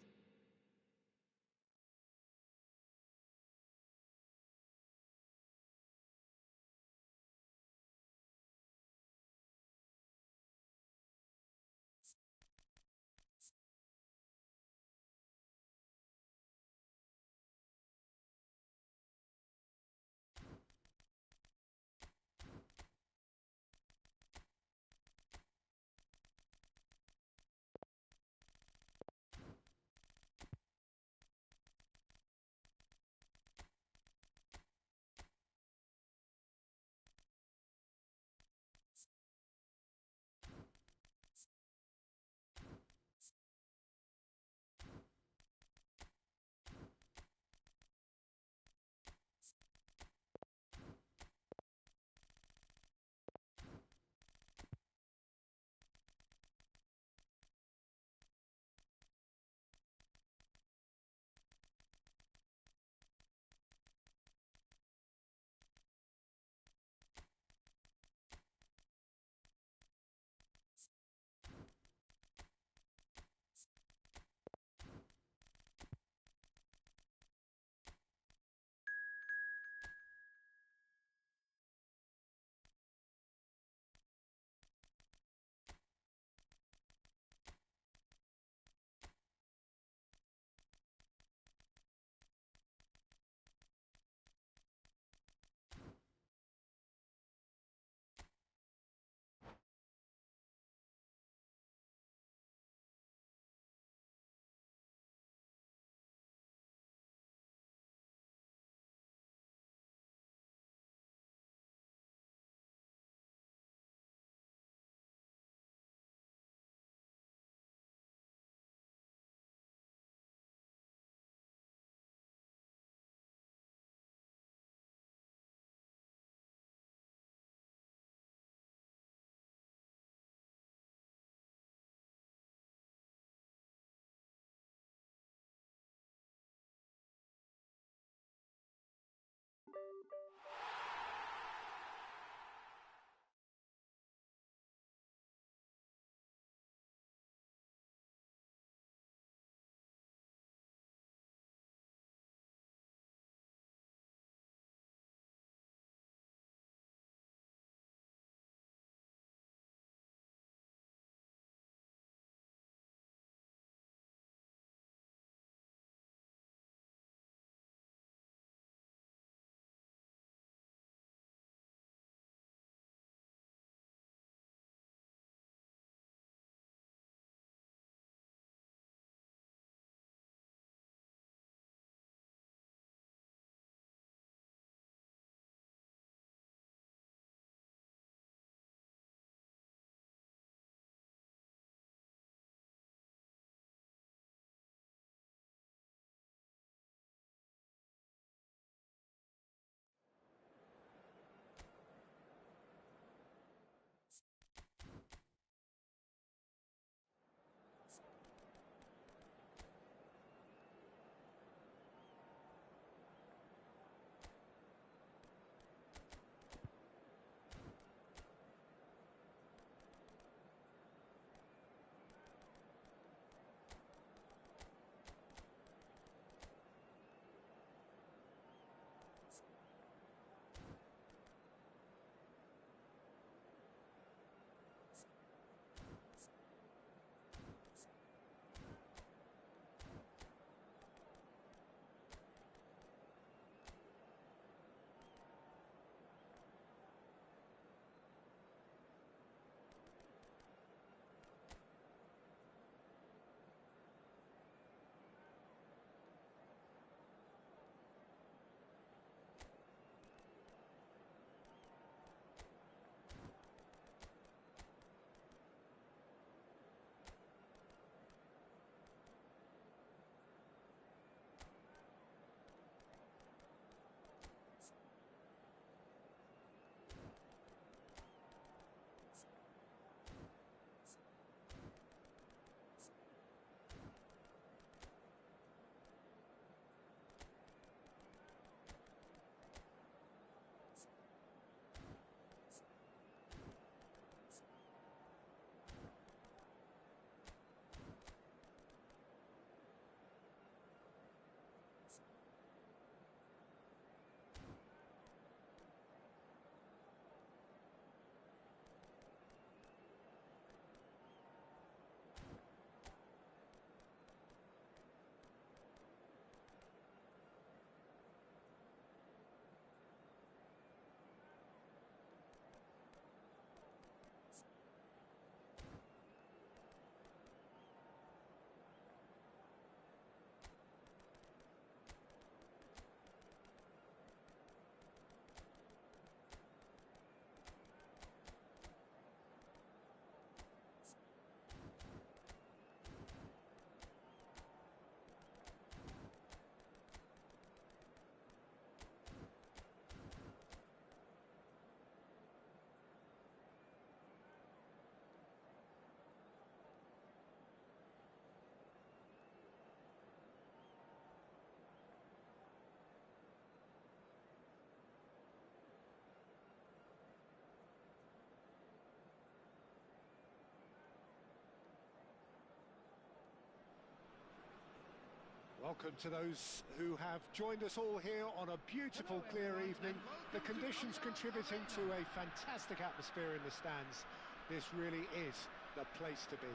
Welcome to those who have joined us all here on a beautiful, clear evening. The conditions contributing to a fantastic atmosphere in the stands. This really is the place to be.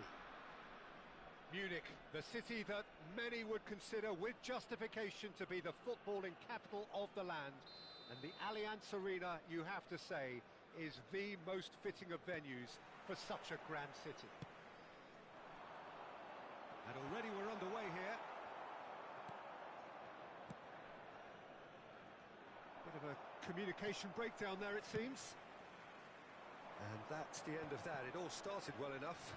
Munich, the city that many would consider with justification to be the footballing capital of the land. And the Allianz Arena, you have to say, is the most fitting of venues for such a grand city. And already we're underway here. Bit of a communication breakdown there, it seems. And that's the end of that. It all started well enough.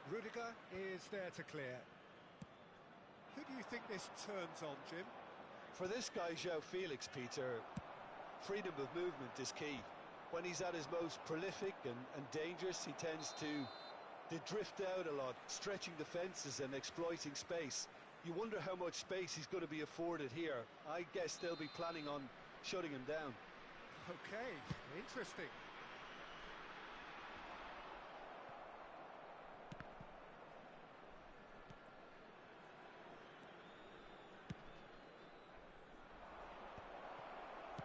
Rudiger is there to clear. Who do you think this turns on, Jim? For this guy, João Felix, Peter, freedom of movement is key. When he's at his most prolific and dangerous, he tends to drift out a lot, stretching defences and exploiting space. You wonder how much space he's going to be afforded here. I guess they'll be planning on shutting him down. Okay, interesting.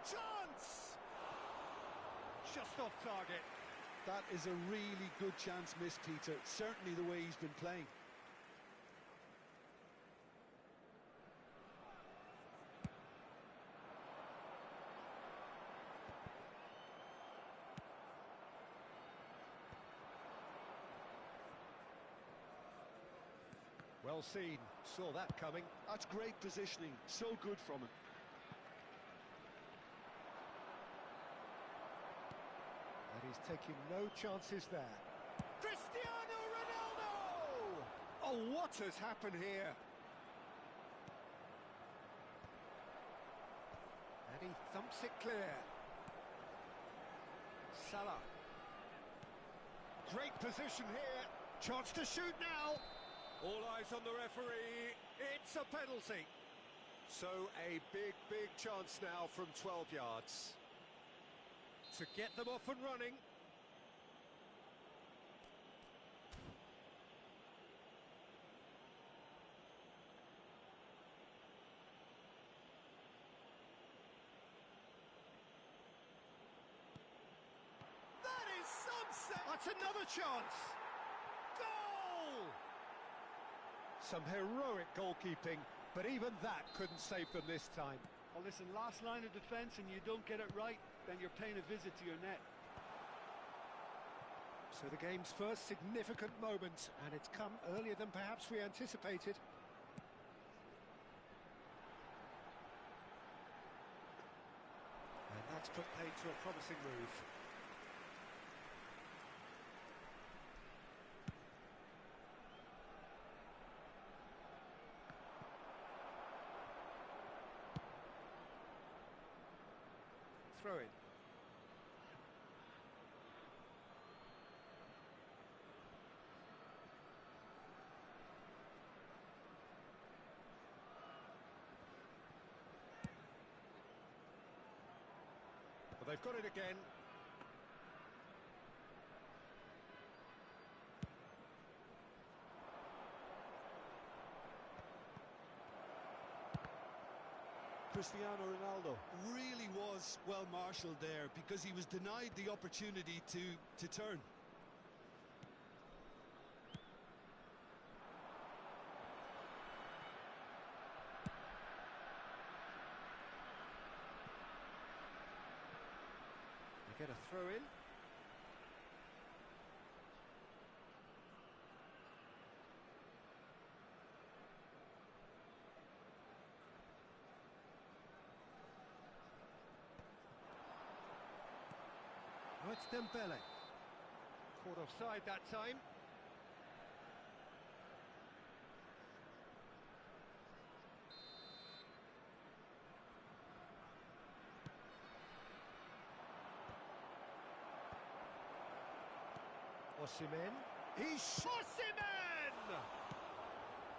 Chance! Just off target. That is a really good chance missed, Peter. Certainly the way he's been playing. Well seen, saw that coming. That's great positioning, so good from him. And he's taking no chances there. Cristiano Ronaldo! Oh, what has happened here? And he thumps it clear. Salah. Great position here. Chance to shoot now. All eyes on the referee, it's a penalty. So a big chance now from 12 yards. To get them off and running. That is sunset! That's another chance! Goal! Some heroic goalkeeping, but even that couldn't save them this time. Well, listen, last line of defence and you don't get it right, then you're paying a visit to your net. So the game's first significant moment, and it's come earlier than perhaps we anticipated. And that's put paid to a promising move. Throw in. Well, they've got it again. Cristiano Ronaldo really was well marshalled there because he was denied the opportunity to turn. They get a throw in. Oh, it's Dembele. Caught offside that time. Osimhen. He's Osimhen!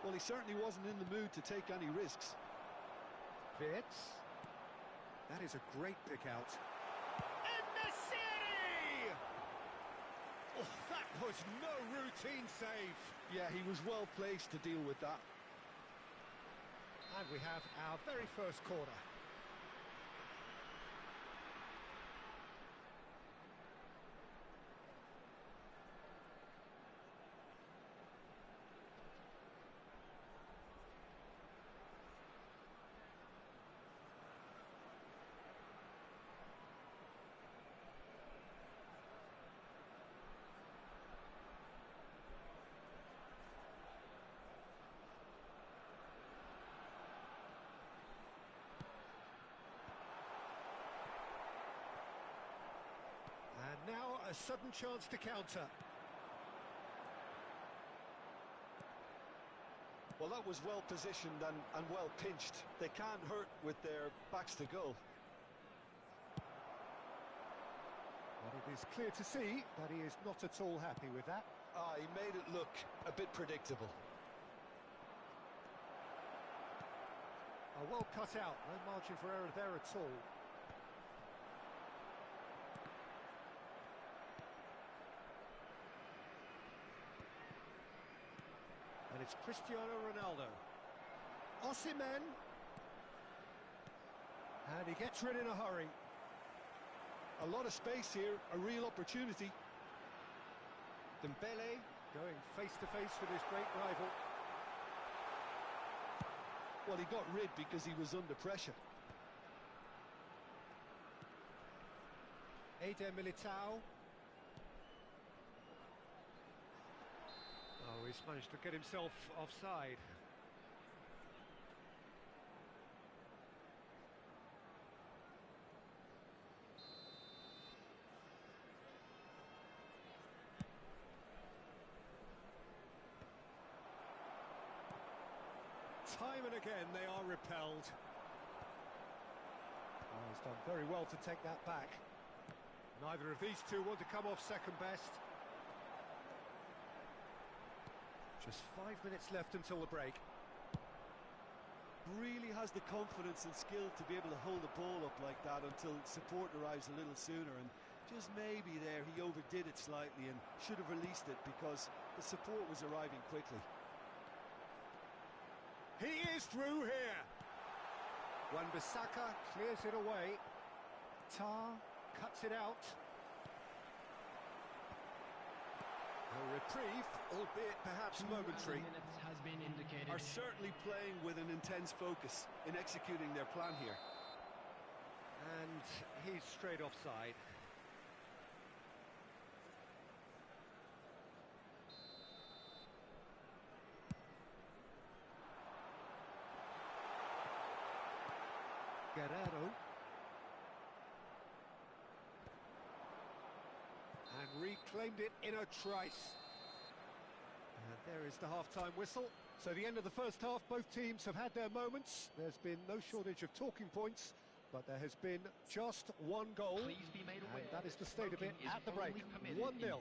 Well, he certainly wasn't in the mood to take any risks. Fits. That is a great pick out. Oh, that was no routine save. Yeah, he was well placed to deal with that. And we have our very first corner. And now a sudden chance to counter. Well, that was well positioned and well pinched. They can't hurt with their backs to goal. But it is clear to see that he is not at all happy with that. He made it look a bit predictable. Well cut out, no margin for error there at all. And it's Cristiano Ronaldo. Osimhen. And he gets rid in a hurry. A lot of space here, a real opportunity. Dembele going face to face with his great rival. Well, he got rid because he was under pressure. Eder Militao. Oh, he's managed to get himself offside. Time and again they are repelled. Oh, he's done very well to take that back. Neither of these two want to come off second best. Just 5 minutes left until the break. Really has the confidence and skill to be able to hold the ball up like that until support arrives a little sooner, and just maybe there he overdid it slightly and should have released it because the support was arriving quickly. He is through here. Wan-Bissaka clears it away. Tar cuts it out. A reprieve, albeit perhaps momentary. Has been indicated. Are certainly playing with an intense focus in executing their plan here. And he's straight offside. Guerrero. And reclaimed it in a trice. And there is the half-time whistle. So the end of the first half, both teams have had their moments. There's been no shortage of talking points, but there has been just one goal. And that is the state of it at the break. 1-0.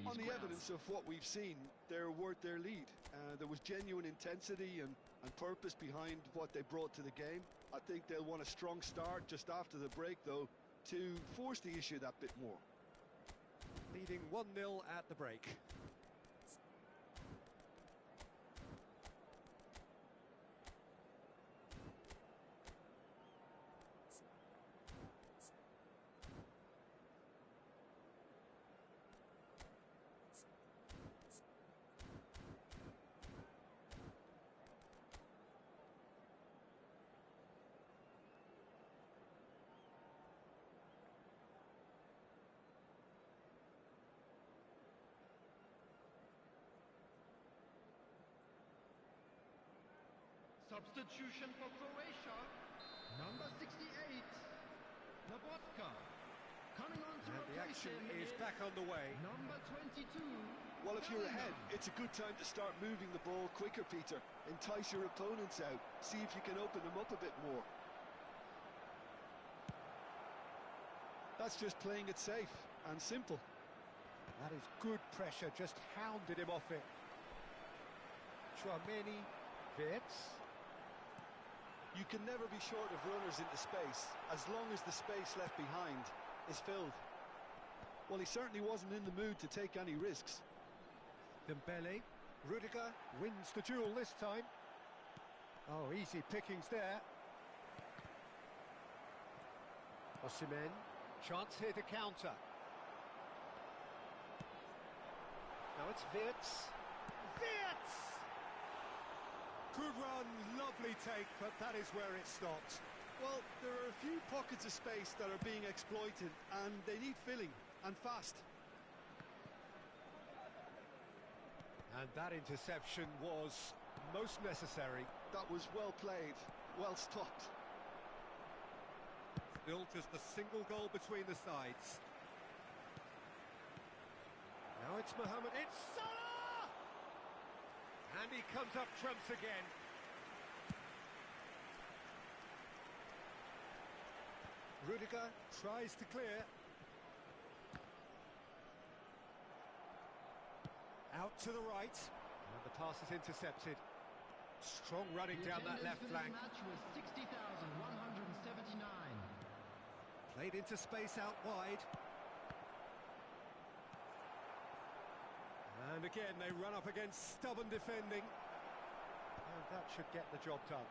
On the evidence of what we've seen, they're worth their lead. There was genuine intensity and purpose behind what they brought to the game. I think they'll want a strong start just after the break, though, to force the issue that bit more. Leading 1-0 at the break. Substitution for Croatia, number 68, Lobotka. Coming on to And the replace action him is back on the way. Number 22. Well, if you're ahead, it's a good time to start moving the ball quicker, Peter. Entice your opponents out. See if you can open them up a bit more. That's just playing it safe and simple. That is good pressure, just hounded him off it. Chouameni, Wirtz. You can never be short of runners into space, as long as the space left behind is filled. Well, he certainly wasn't in the mood to take any risks. Dembele. Rudiger wins the duel this time. Oh, easy pickings there. Osimhen. Chance here to counter. Now it's Wirtz. Wirtz! Good run, lovely take, but that is where it stopped. Well, there are a few pockets of space that are being exploited, and they need filling, and fast. And that interception was most necessary. That was well played, well stopped. Still just a single goal between the sides. Now it's Mohamed. It's Salah! And he comes up trumps again. Rudiger tries to clear. Out to the right. And the pass is intercepted. Strong running down that left flank. Match was 60,179. Played into space out wide. And again, they run up against stubborn defending. And that should get the job done.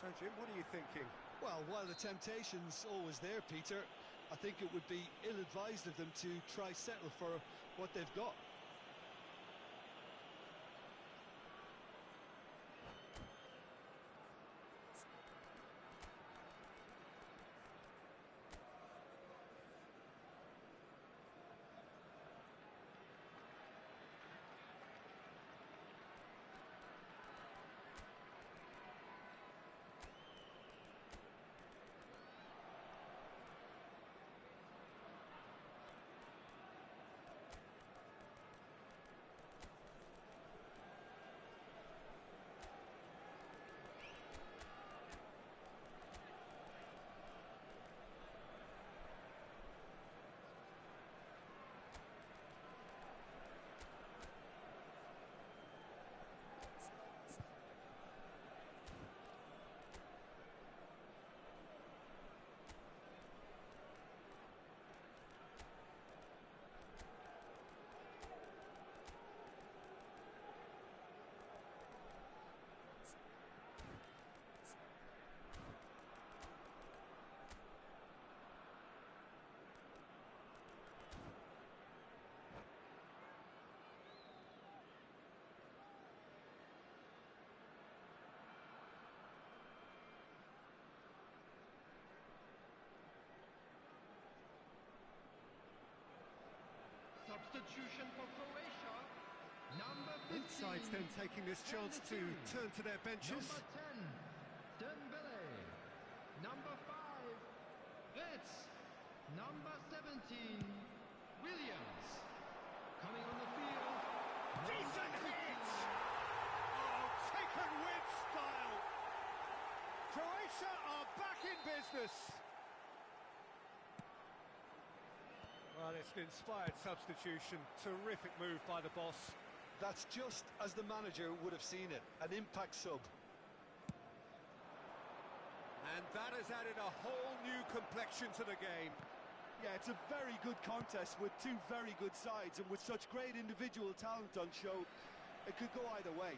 So, Jim, what are you thinking? Well, while the temptation's always there, Peter, I think it would be ill-advised of them to try settle for what they've got. Substitution for Croatia. Number 15. Both sides then taking this chance to turn to their benches. Number 10, Dembele. Number 5, Wirtz. Number 17, Williams. Coming on the field. Decent hit! Oh, taken with style. Croatia are back in business. Well, it's an inspired substitution. Terrific move by the boss. That's just as the manager would have seen it, an impact sub. And that has added a whole new complexion to the game. Yeah, it's a very good contest with two very good sides, and with such great individual talent on show, it could go either way.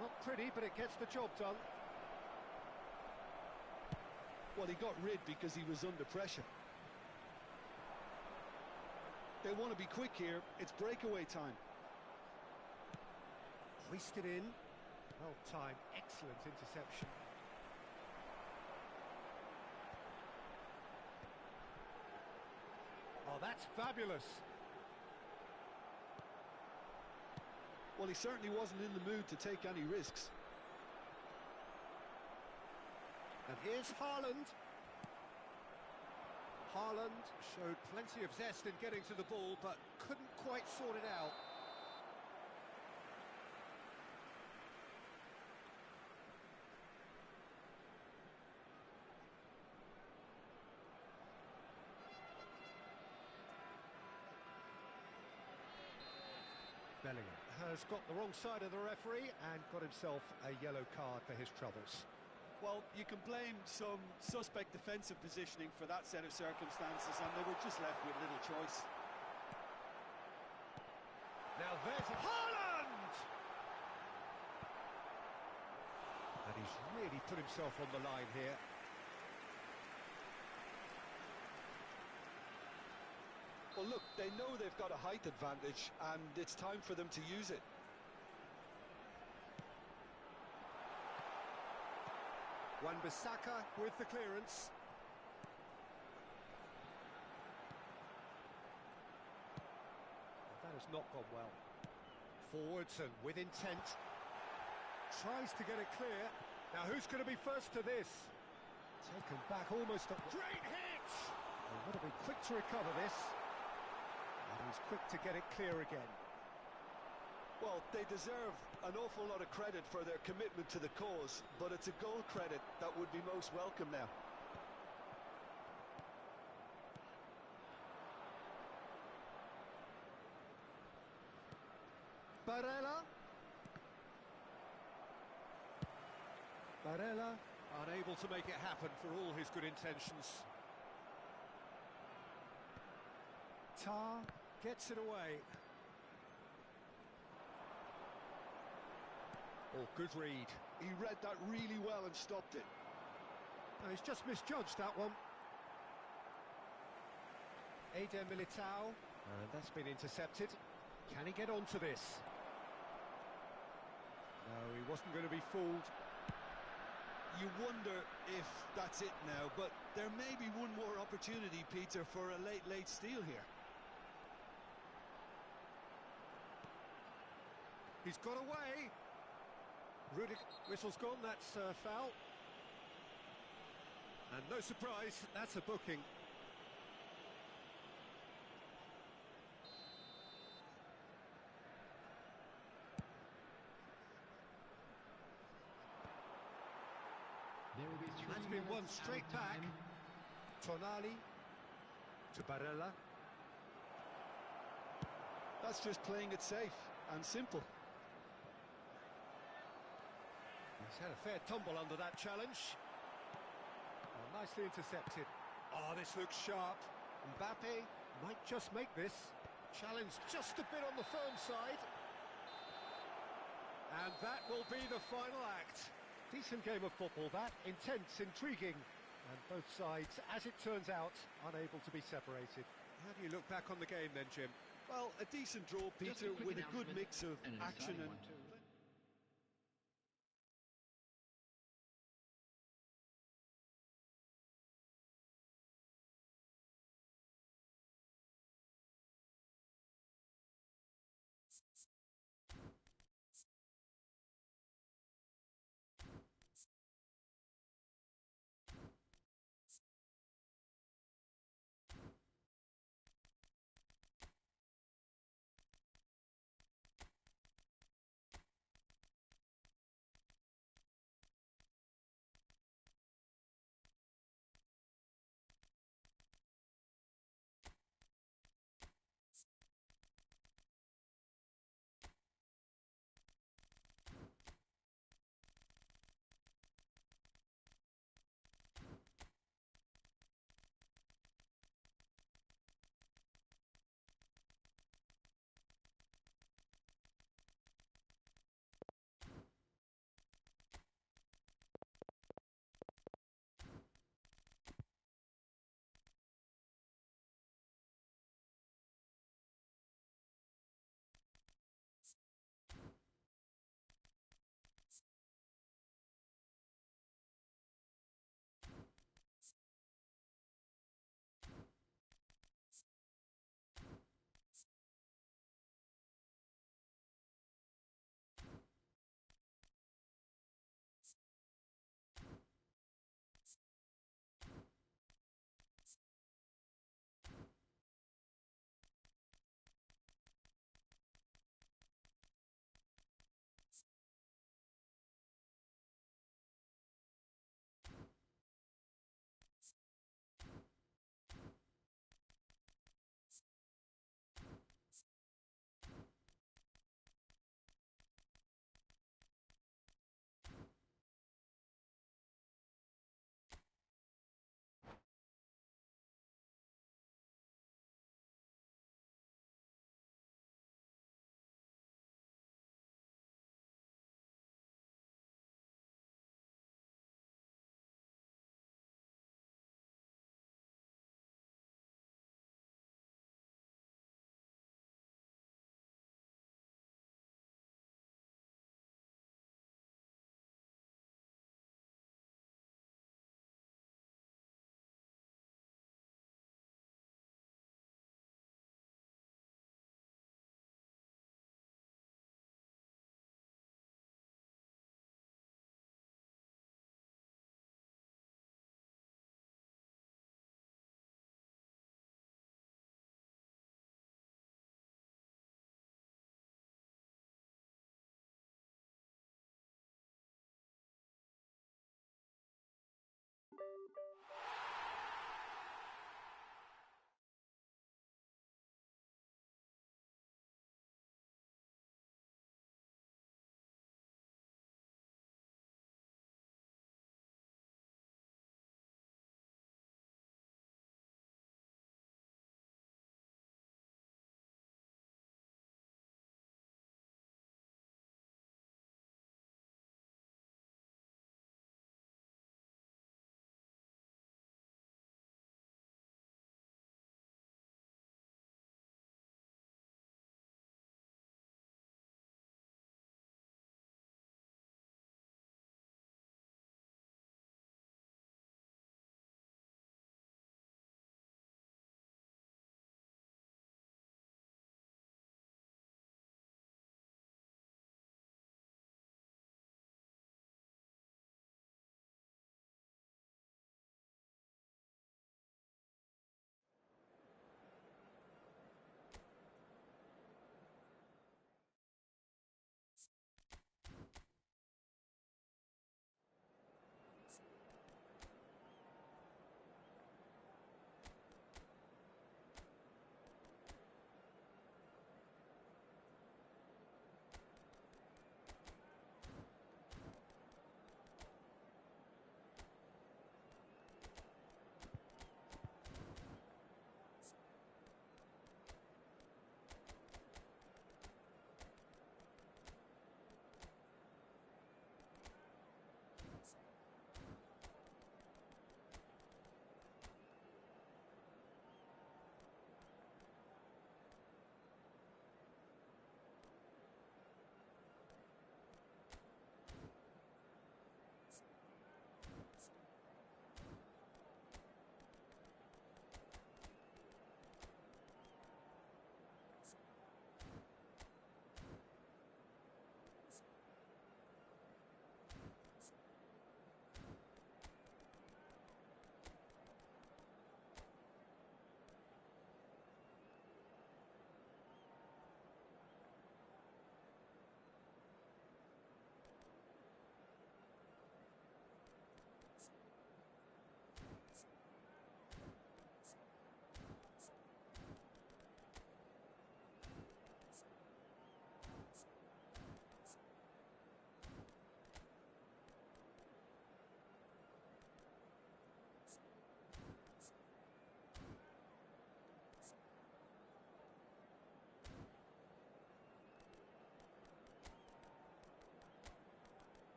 Not pretty, but it gets the job done. Well, he got rid because he was under pressure. They want to be quick here. It's breakaway time. Hoisted in. Well timed. Excellent interception. Oh, that's fabulous. Well, he certainly wasn't in the mood to take any risks. And here's Haaland. Haaland showed plenty of zest in getting to the ball, but couldn't quite sort it out. Bellingham has got the wrong side of the referee and got himself a yellow card for his troubles. Well, you can blame some suspect defensive positioning for that set of circumstances, and they were just left with little choice. Now there's Haaland! And he's really put himself on the line here. Well, look, they know they've got a height advantage, and it's time for them to use it. Wan-Bissaka with the clearance. That has not gone well. Forwards and with intent. Tries to get it clear. Now who's going to be first to this? Taken back almost a great hit! They would have been quick to recover this. And he's quick to get it clear again. Well, they deserve an awful lot of credit for their commitment to the cause, but it's a goal credit that would be most welcome now. Barella. Barella unable to make it happen for all his good intentions. Tar gets it away. Oh, good read. He read that really well and stopped it. No, he's just misjudged that one. Eder Militao, and that's been intercepted. Can he get onto this? No, he wasn't going to be fooled. You wonder if that's it now, but there may be one more opportunity, Peter, for a late steal here. He's got away. Rudick, whistle's gone, that's foul. And no surprise, that's a booking. There will be 3 That's been won minutes straight added back. time. Tonali to Barella. That's just playing it safe and simple. He's had a fair tumble under that challenge. Oh, nicely intercepted. Oh, this looks sharp. Mbappe might just make this. Challenge just a bit on the firm side. And that will be the final act. Decent game of football, that. Intense, intriguing. And both sides, as it turns out, unable to be separated. How do you look back on the game then, Jim? Well, a decent draw, Just Peter, quick with a good announcement, mix of and an action exciting and... one too.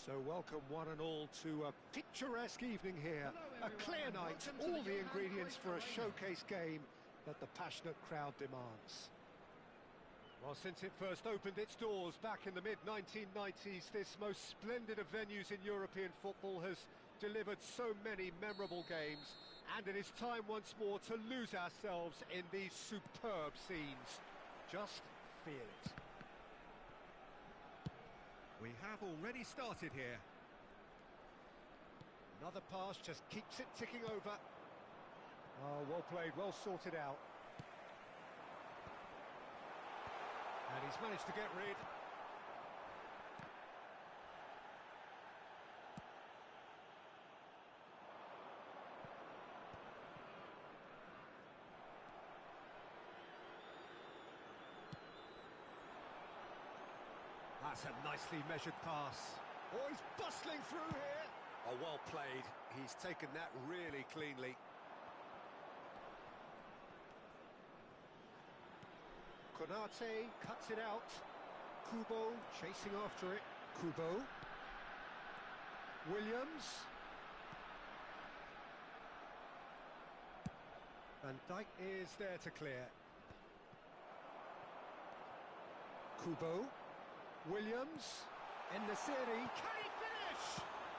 So welcome one and all to a picturesque evening here. A clear night, all the ingredients for a showcase game that the passionate crowd demands. Well, since it first opened its doors back in the mid-1990s, this most splendid of venues in European football has delivered so many memorable games, and it is time once more to lose ourselves in these superb scenes. Just feel it. We have already started here. Another pass just keeps it ticking over. Oh, well played, well sorted out. And he's managed to get rid. That's a nicely measured pass. Oh, he's bustling through here. Oh, well played. He's taken that really cleanly. Konate cuts it out. Kubo chasing after it. Kubo. Williams. Van Dijk is there to clear. Kubo. Williams. En-Nesyri. Can he finish?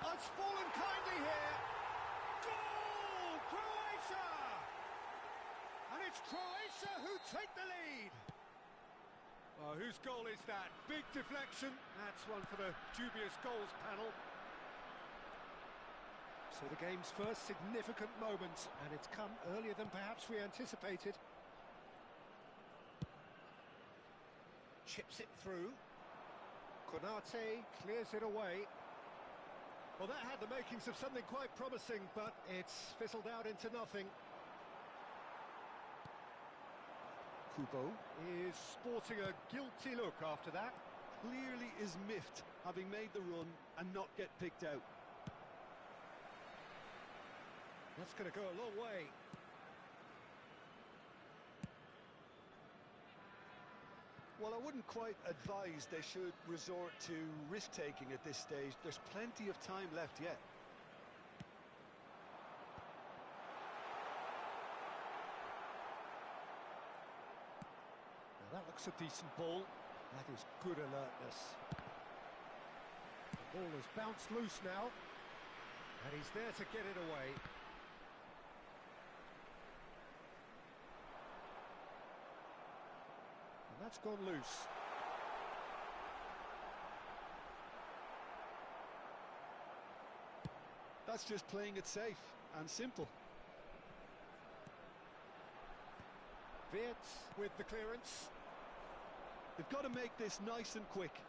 Oh, it's fallen kindly here. Goal! Croatia! And it's Croatia who take the lead. Oh, whose goal is that? Big deflection. That's one for the dubious goals panel. So the game's first significant moment, and it's come earlier than perhaps we anticipated. Chips it through. Konate clears it away. Well, that had the makings of something quite promising, but it's fizzled out into nothing. Kubo is sporting a guilty look after that. Clearly is miffed, having made the run and not get picked out. That's going to go a long way. Well, I wouldn't quite advise they should resort to risk-taking at this stage. There's plenty of time left yet. Now that looks a decent ball. That is good alertness. The ball has bounced loose now, and he's there to get it away. That's gone loose. That's just playing it safe and simple. Wirtz with the clearance. They've got to make this nice and quick.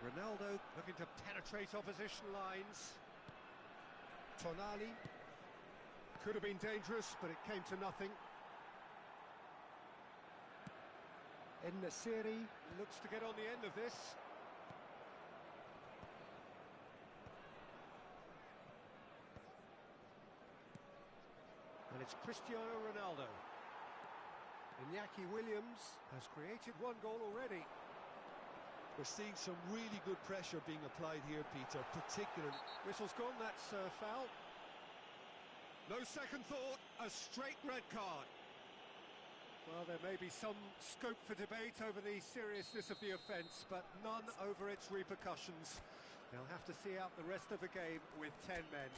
Ronaldo looking to penetrate opposition lines. Tonali. Could have been dangerous, but it came to nothing. En-Nesyri looks to get on the end of this. And it's Cristiano Ronaldo. Iñaki Williams has created one goal already. We're seeing some really good pressure being applied here, Peter, particularly... Whistle's gone, that's a foul. No second thought, a straight red card. Well, there may be some scope for debate over the seriousness of the offence, but none over its repercussions. They'll have to see out the rest of the game with 10 men.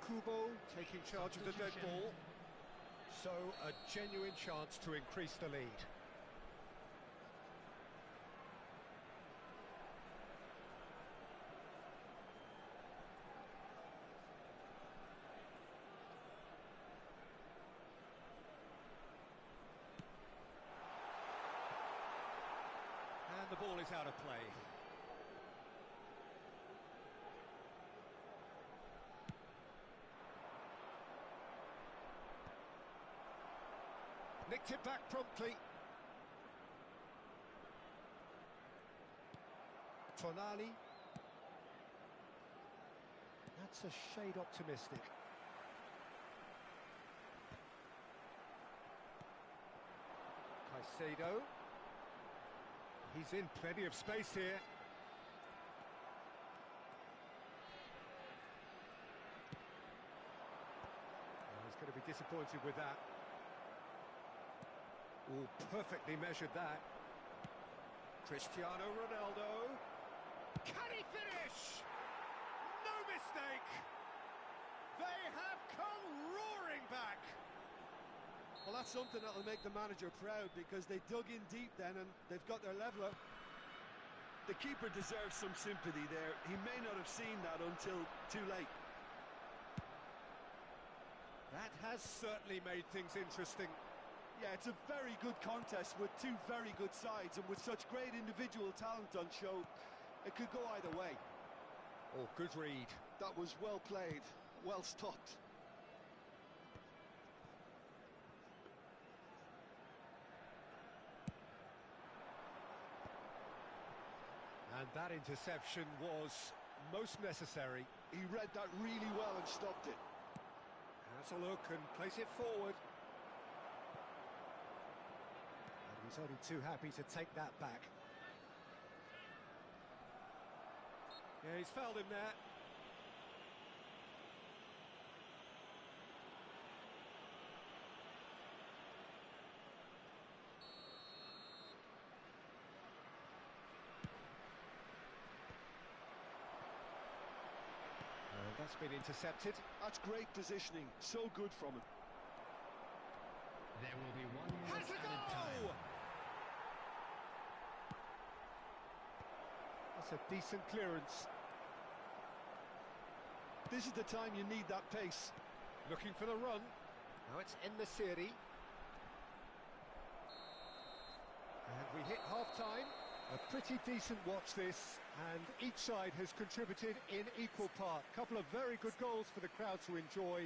Kubo taking charge of the dead ball. So a genuine chance to increase the lead. And the ball is out of play. Flicked it back promptly. Tonali. That's a shade optimistic. Caicedo. He's in plenty of space here. He's going to be disappointed with that. Oh, perfectly measured that. Cristiano Ronaldo. Can he finish? No mistake! They have come roaring back! Well, that's something that'll make the manager proud, because they dug in deep then and they've got their leveller. The keeper deserves some sympathy there. He may not have seen that until too late. That has certainly made things interesting. Yeah, it's a very good contest with two very good sides, and with such great individual talent on show, it could go either way. Oh, good read. That was well played, well stopped. And that interception was most necessary. He read that really well and stopped it. Has a look and plays it forward. And he's only too happy to take that back. Yeah, he's fouled him there. And that's been intercepted. That's great positioning, so good from him. There will be 1 minute Has a added goal! time. That's a decent clearance. This is the time you need that pace. Looking for the run. Now it's En-Nesyri. And we hit half-time. A pretty decent watch this, and each side has contributed in equal part. Couple of very good goals for the crowd to enjoy,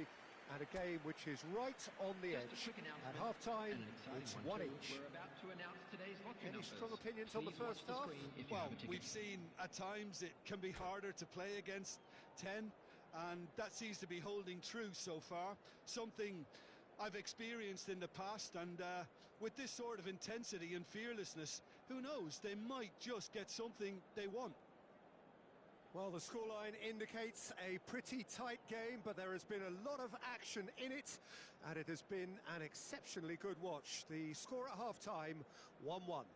and a game which is right on the edge. At half-time, it's one each. We're about to announce today's lottery Any numbers. strong opinions on the Please watch first half? screen if you Well, have a ticket. we've seen at times it can be harder to play against 10, and that seems to be holding true so far. Something I've experienced in the past, and with this sort of intensity and fearlessness, who knows, they might just get something they want. Well, the scoreline indicates a pretty tight game, but there has been a lot of action in it, and it has been an exceptionally good watch. The score at half-time, 1-1.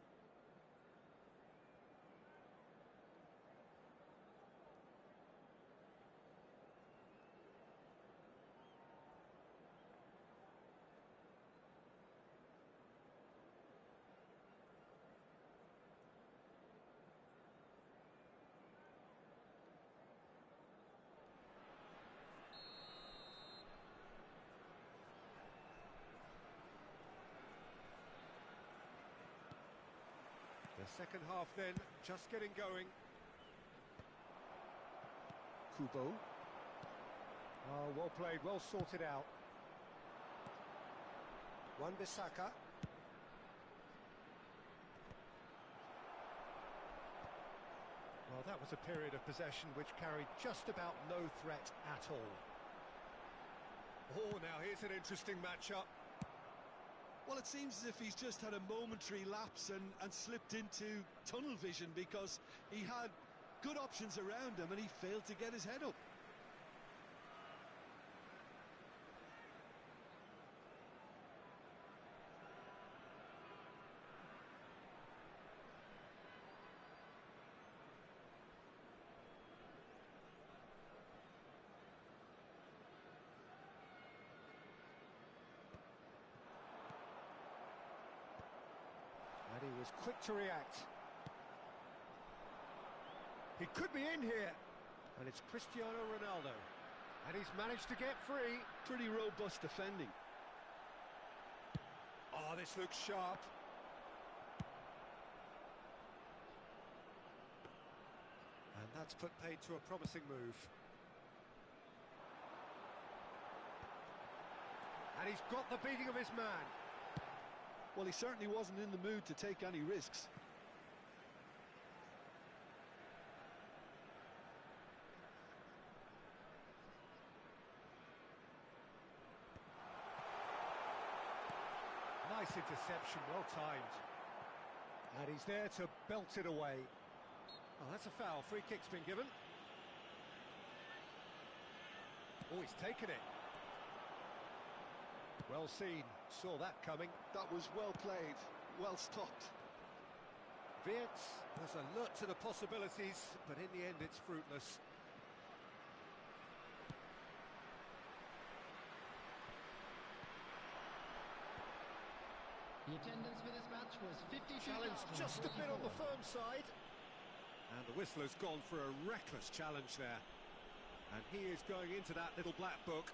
The second half then, just getting going. Kubo. Oh, well played, well sorted out. Wan-Bissaka. Well, that was a period of possession which carried just about no threat at all. Oh, now here's an interesting matchup. Well, it seems as if he's just had a momentary lapse and slipped into tunnel vision, because he had good options around him and he failed to get his head up. And he was quick to react. He could be in here. And it's Cristiano Ronaldo. And he's managed to get free. Pretty robust defending. Oh, this looks sharp. And that's put paid to a promising move. And he's got the beating of his man. Well, he certainly wasn't in the mood to take any risks. Nice interception, well timed. And he's there to belt it away. Oh, that's a foul. Free kick's been given. Oh, he's taken it. Well seen. Saw that coming. That was well played, well stopped. Wirtz has alert to the possibilities, but in the end it's fruitless. The attendance for this match was 52,000. Challenge just a bit on the firm side. And the whistler's gone for a reckless challenge there. And he is going into that little black book.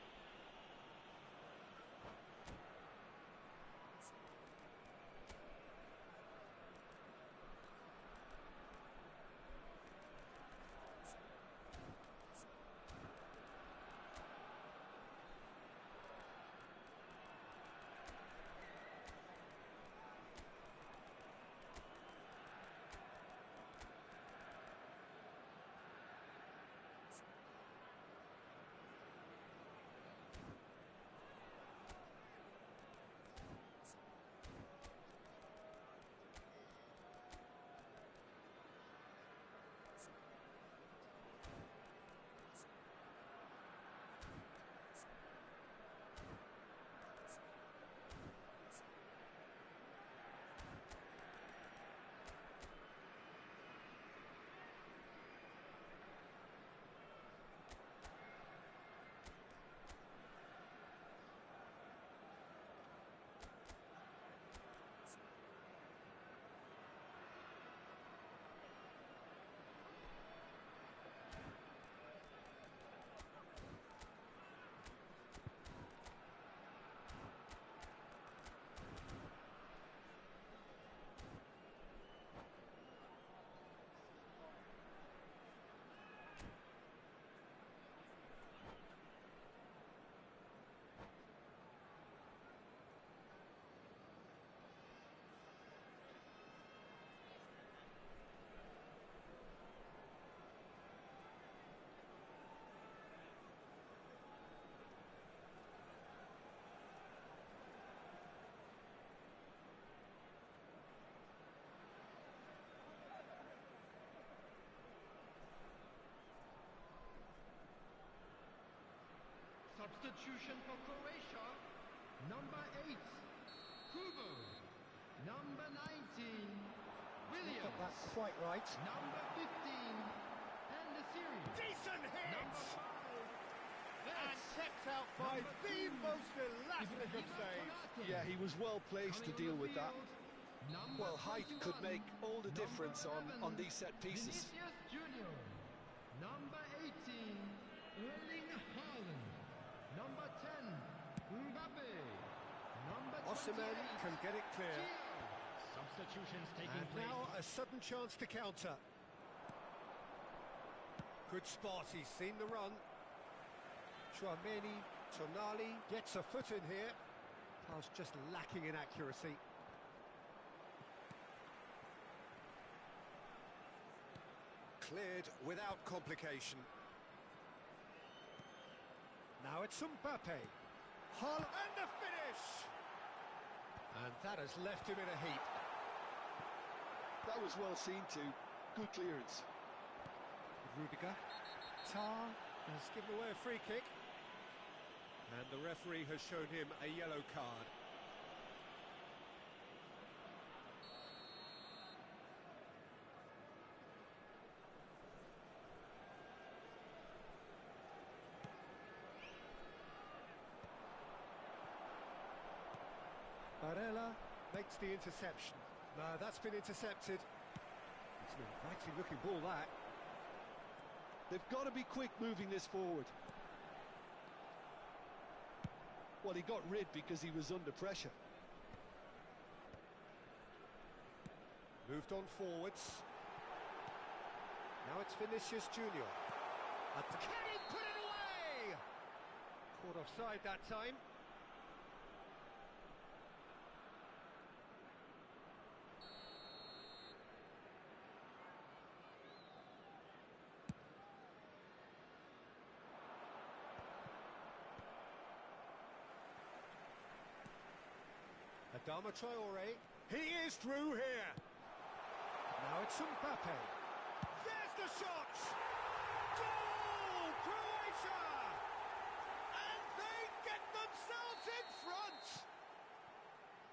Substitution for Croatia, number 8, Kubo, number 19, Williams, Got that quite right. number 15, and the series, Decent hit! number 5, And kept out by the most elastic of saves. Yeah, he was well placed to deal with that. Well, height could make all the difference on these set pieces. Vinicius Junior, number 18, Erling Haaland, number 10, Mbappe, number 28, Osimhen can get it clear. Substitutions taking And place. now a sudden chance to counter. Good spot, he's seen the run. Chouameni, Tonali gets a foot in here. Pass just lacking in accuracy. Cleared without complication. Now it's Mbappe. And the finish! And that has left him in a heap. That was well seen too. Good clearance. Rudiger. Tar has given away a free kick. And the referee has shown him a yellow card. Barella makes the interception. No, that's been intercepted. It's an inviting looking ball, that. They've got to be quick moving this forward. Well, he got rid because he was under pressure. Moved on forwards. Now it's Vinicius Junior. Can he put it away? Caught offside that time. Adama Traore. He is through here. Now it's Mbappe. There's the shot! Goal! Croatia! And they get themselves in front!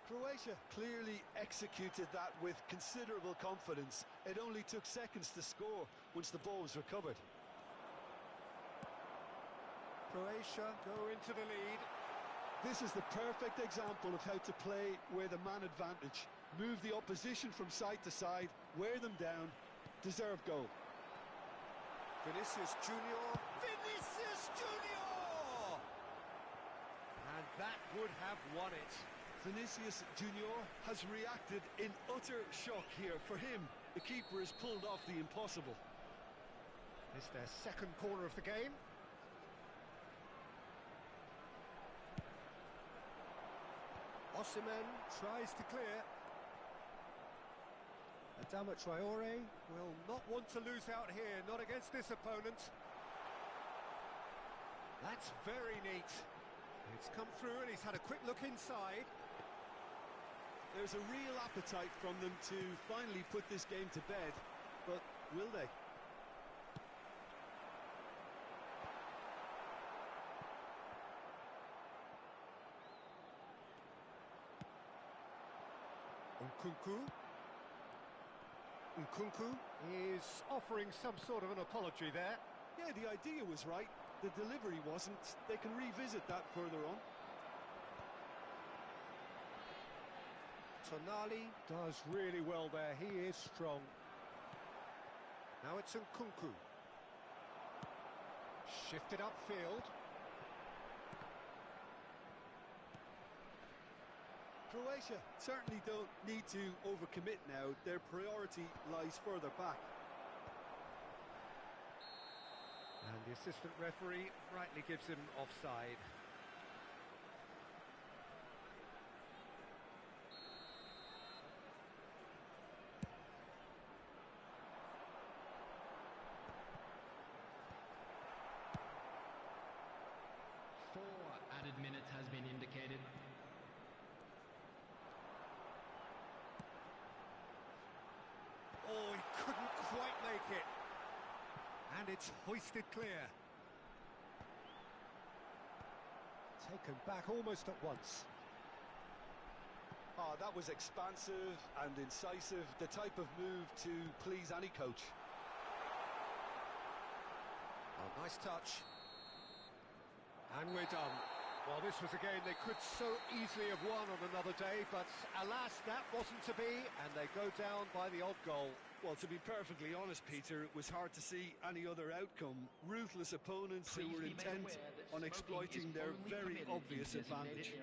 Croatia clearly executed that with considerable confidence. It only took seconds to score once the ball was recovered. Croatia go into the lead. This is the perfect example of how to play with a man advantage. Move the opposition from side to side, wear them down, deserve goal. Vinicius Junior. Vinicius Junior! And that would have won it. Vinicius Junior has reacted in utter shock here. For him, the keeper has pulled off the impossible. It's their second corner of the game. Osimhen tries to clear. Adama Traore will not want to lose out here, not against this opponent. That's very neat. It's come through and he's had a quick look inside. There's a real appetite from them to finally put this game to bed, but will they? Nkunku is offering some sort of an apology there. Yeah, the idea was right. The delivery wasn't. They can revisit that further on. Tonali does really well there. He is strong. Now it's Nkunku. Shifted upfield. Croatia certainly don't need to overcommit now. Their priority lies further back. And the assistant referee rightly gives him offside. Added minutes has been indicated. Oh, he couldn't quite make it. And it's hoisted clear. Taken back almost at once. Oh, that was expansive and incisive, the type of move to please any coach. Oh, nice touch. And we're done. Well, this was a game they could so easily have won on another day, but alas, that wasn't to be, and they go down by the odd goal. Well, to be perfectly honest, Peter, it was hard to see any other outcome. Ruthless opponents who were intent on exploiting their very obvious advantage.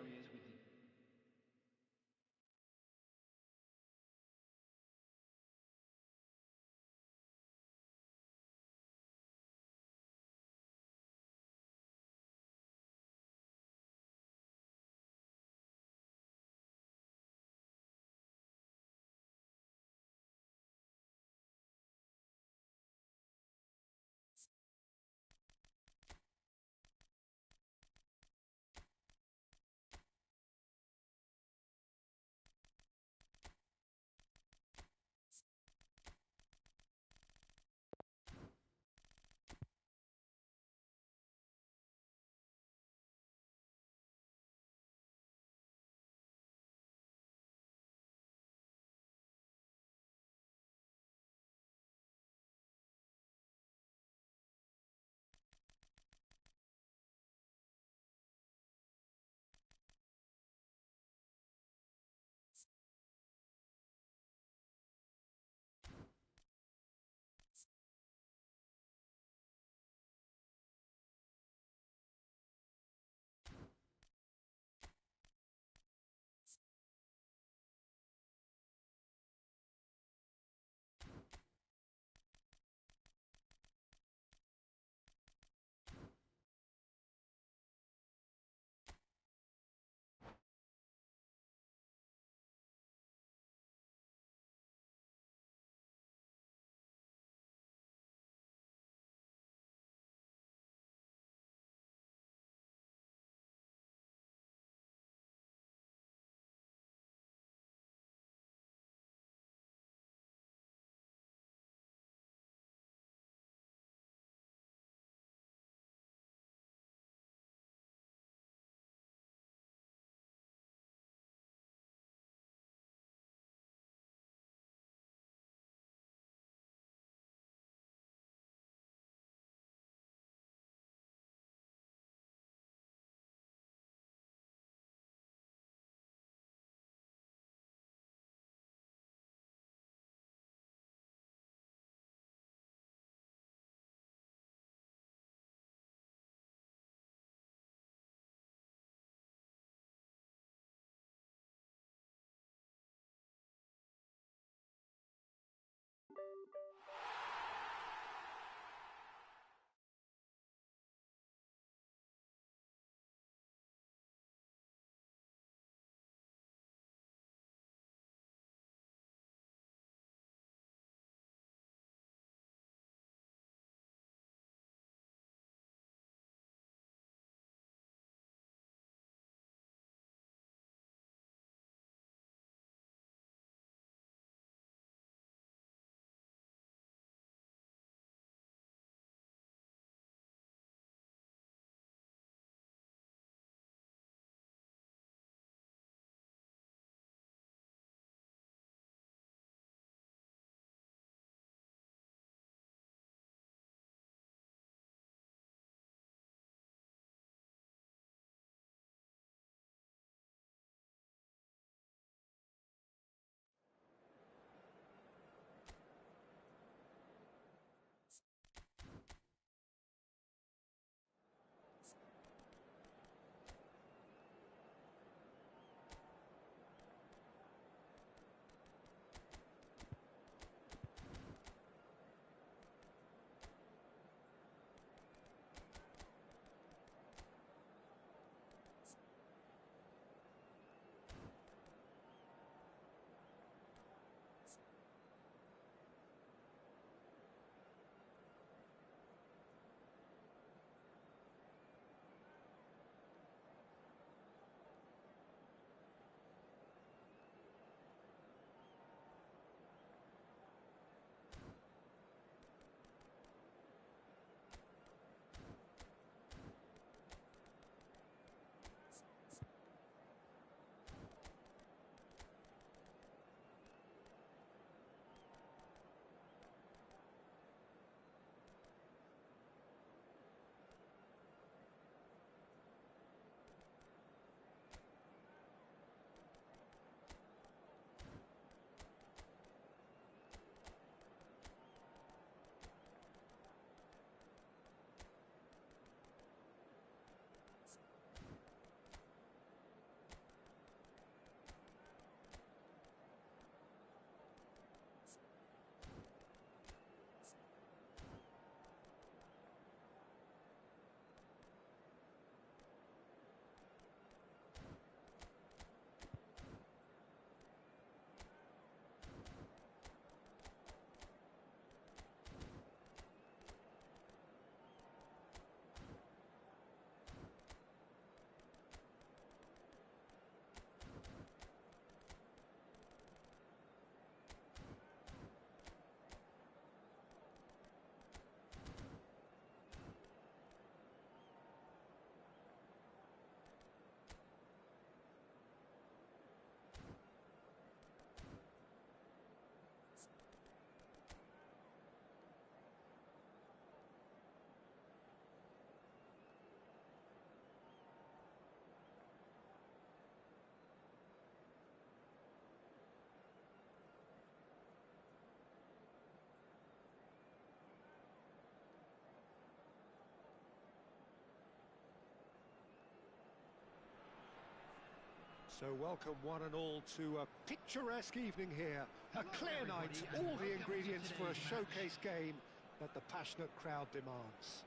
So welcome one and all to a picturesque evening here. A clear night, all the ingredients for a showcase game that the passionate crowd demands.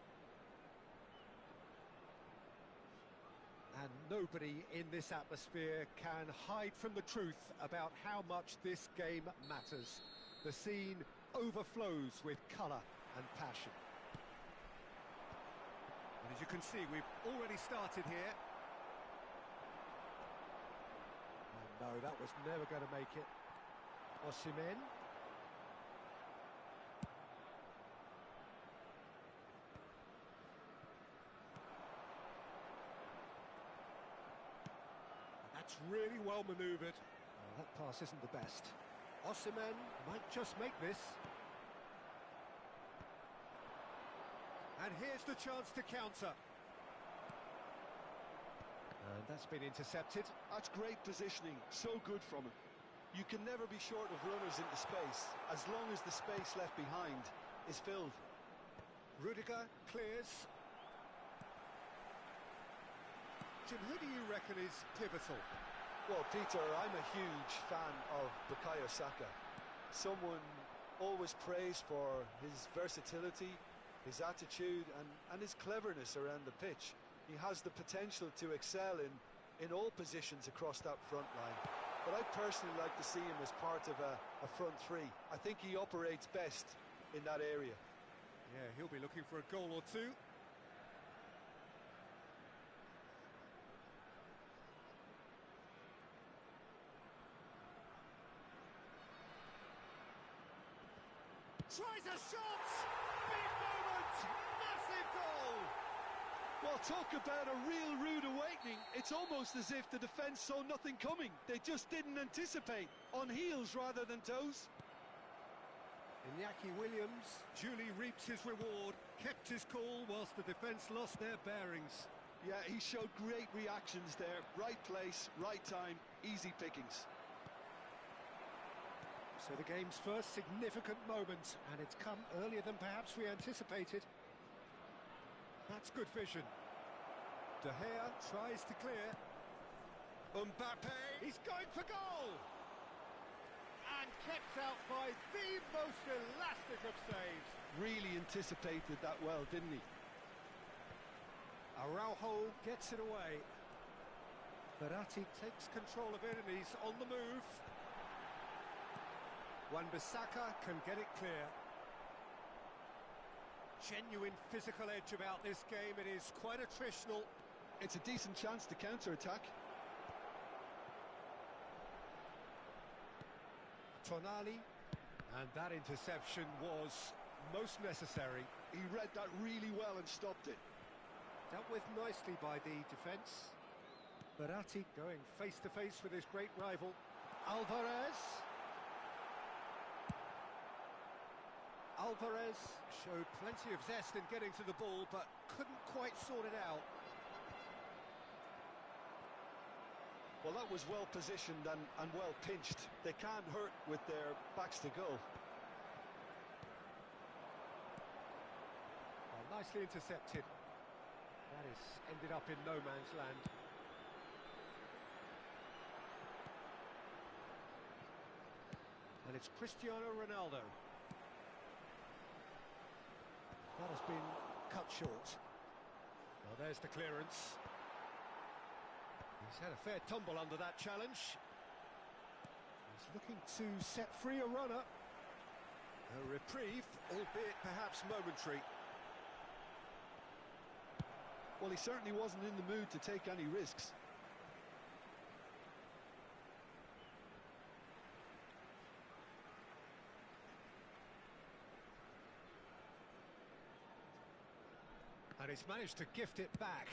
And nobody in this atmosphere can hide from the truth about how much this game matters. The scene overflows with colour and passion. And as you can see, we've already started here. No, that was never going to make it. Osimhen. That's really well manoeuvred. Oh, that pass isn't the best. Osimhen might just make this. And here's the chance to counter. And that's been intercepted. That's great positioning, so good from him. You can never be short of runners into space, as long as the space left behind is filled. Rudiger clears. Jim, who do you reckon is pivotal? Well, Peter, I'm a huge fan of Bukayo Saka. Someone always praised for his versatility, his attitude and his cleverness around the pitch. He has the potential to excel in all positions across that front line. But I personally like to see him as part of a front three. I think he operates best in that area. Yeah, he'll be looking for a goal or two. Tries a shot! Big moment! Massive goal! Well, talk about a real rude awakening. It's almost as if the defence saw nothing coming. They just didn't anticipate. On heels rather than toes. Iñaki Williams duly reaps his reward, kept his cool whilst the defence lost their bearings. Yeah, he showed great reactions there. Right place, right time, easy pickings. So the game's first significant moment, and it's come earlier than perhaps we anticipated. That's good vision. De Gea tries to clear. Mbappe, he's going for goal! And kept out by the most elastic of saves. Really anticipated that well, didn't he? Araujo gets it away. Verratti takes control of it and he's on the move. Wan-Bissaka can get it clear. Genuine physical edge about this game. It is quite attritional. It's a decent chance to counter-attack. Tonali, and that interception was most necessary. He read that really well and stopped it. Dealt with nicely by the defence. Verratti going face-to-face with his great rival. Alvarez showed plenty of zest in getting to the ball, but couldn't quite sort it out. Well, that was well positioned and well pinched. They can't hurt with their backs to goal. Well, nicely intercepted. That has ended up in no man's land. And it's Cristiano Ronaldo. That has been cut short. Well, there's the clearance. He's had a fair tumble under that challenge. He's looking to set free a runner. A reprieve, albeit perhaps momentary. Well, he certainly wasn't in the mood to take any risks. And he's managed to gift it back.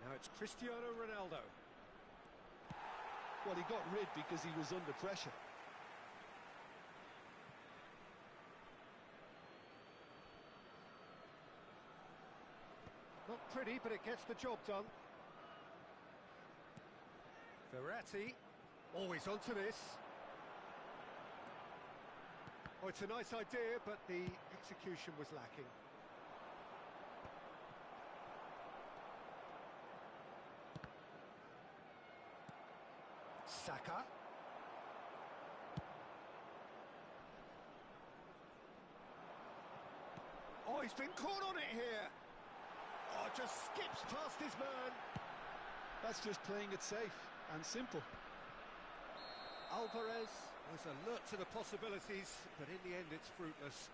Now it's Cristiano Ronaldo. Well, he got rid because he was under pressure. Not pretty, but it gets the job done. Verratti, always onto this. Oh, it's a nice idea, but the execution was lacking. Saka. Oh, he's been caught on it here. Oh, just skips past his man. That's just playing it safe and simple. Alvarez was alert to the possibilities, but in the end it's fruitless.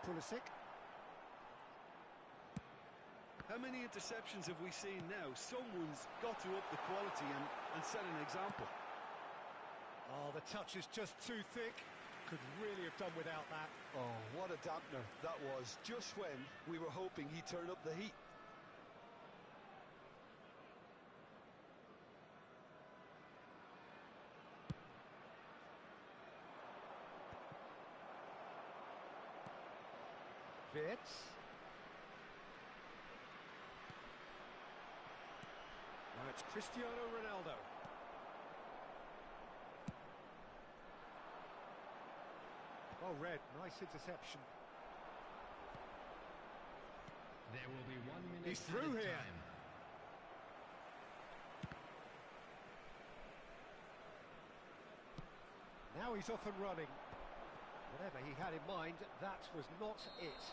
Pulisic. How many interceptions have we seen now? Someone's got to up the quality and set an example. Oh, the touch is just too thick. Could really have done without that. Oh, what a dampener that was, just when we were hoping he'd turn up the heat. Wirtz. Now it's Cristiano Ronaldo. Well read, nice interception. There will be 1 minute. He's through here. Time. Now he's off and running. Whatever he had in mind, that was not it.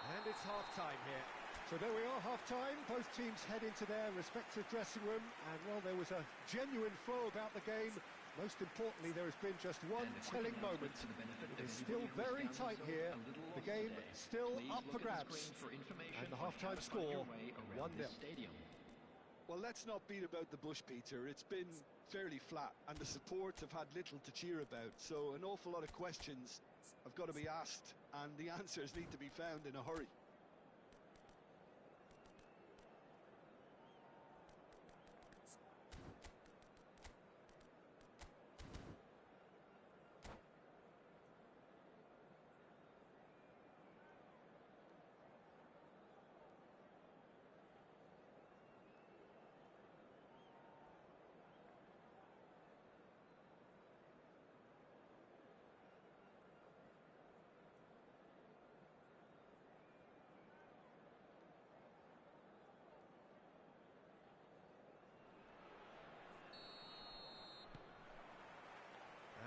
And it's half-time here. So there we are, half-time. Both teams head into their respective dressing room. And, well, there was a genuine flow about the game. Most importantly, there has been just one telling moment. It is still very tight here. The game still up for grabs. And the half-time score, 1-0. Well, let's not beat about the bush, Peter. It's been fairly flat, and the supports have had little to cheer about. So an awful lot of questions have got to be asked, and the answers need to be found in a hurry.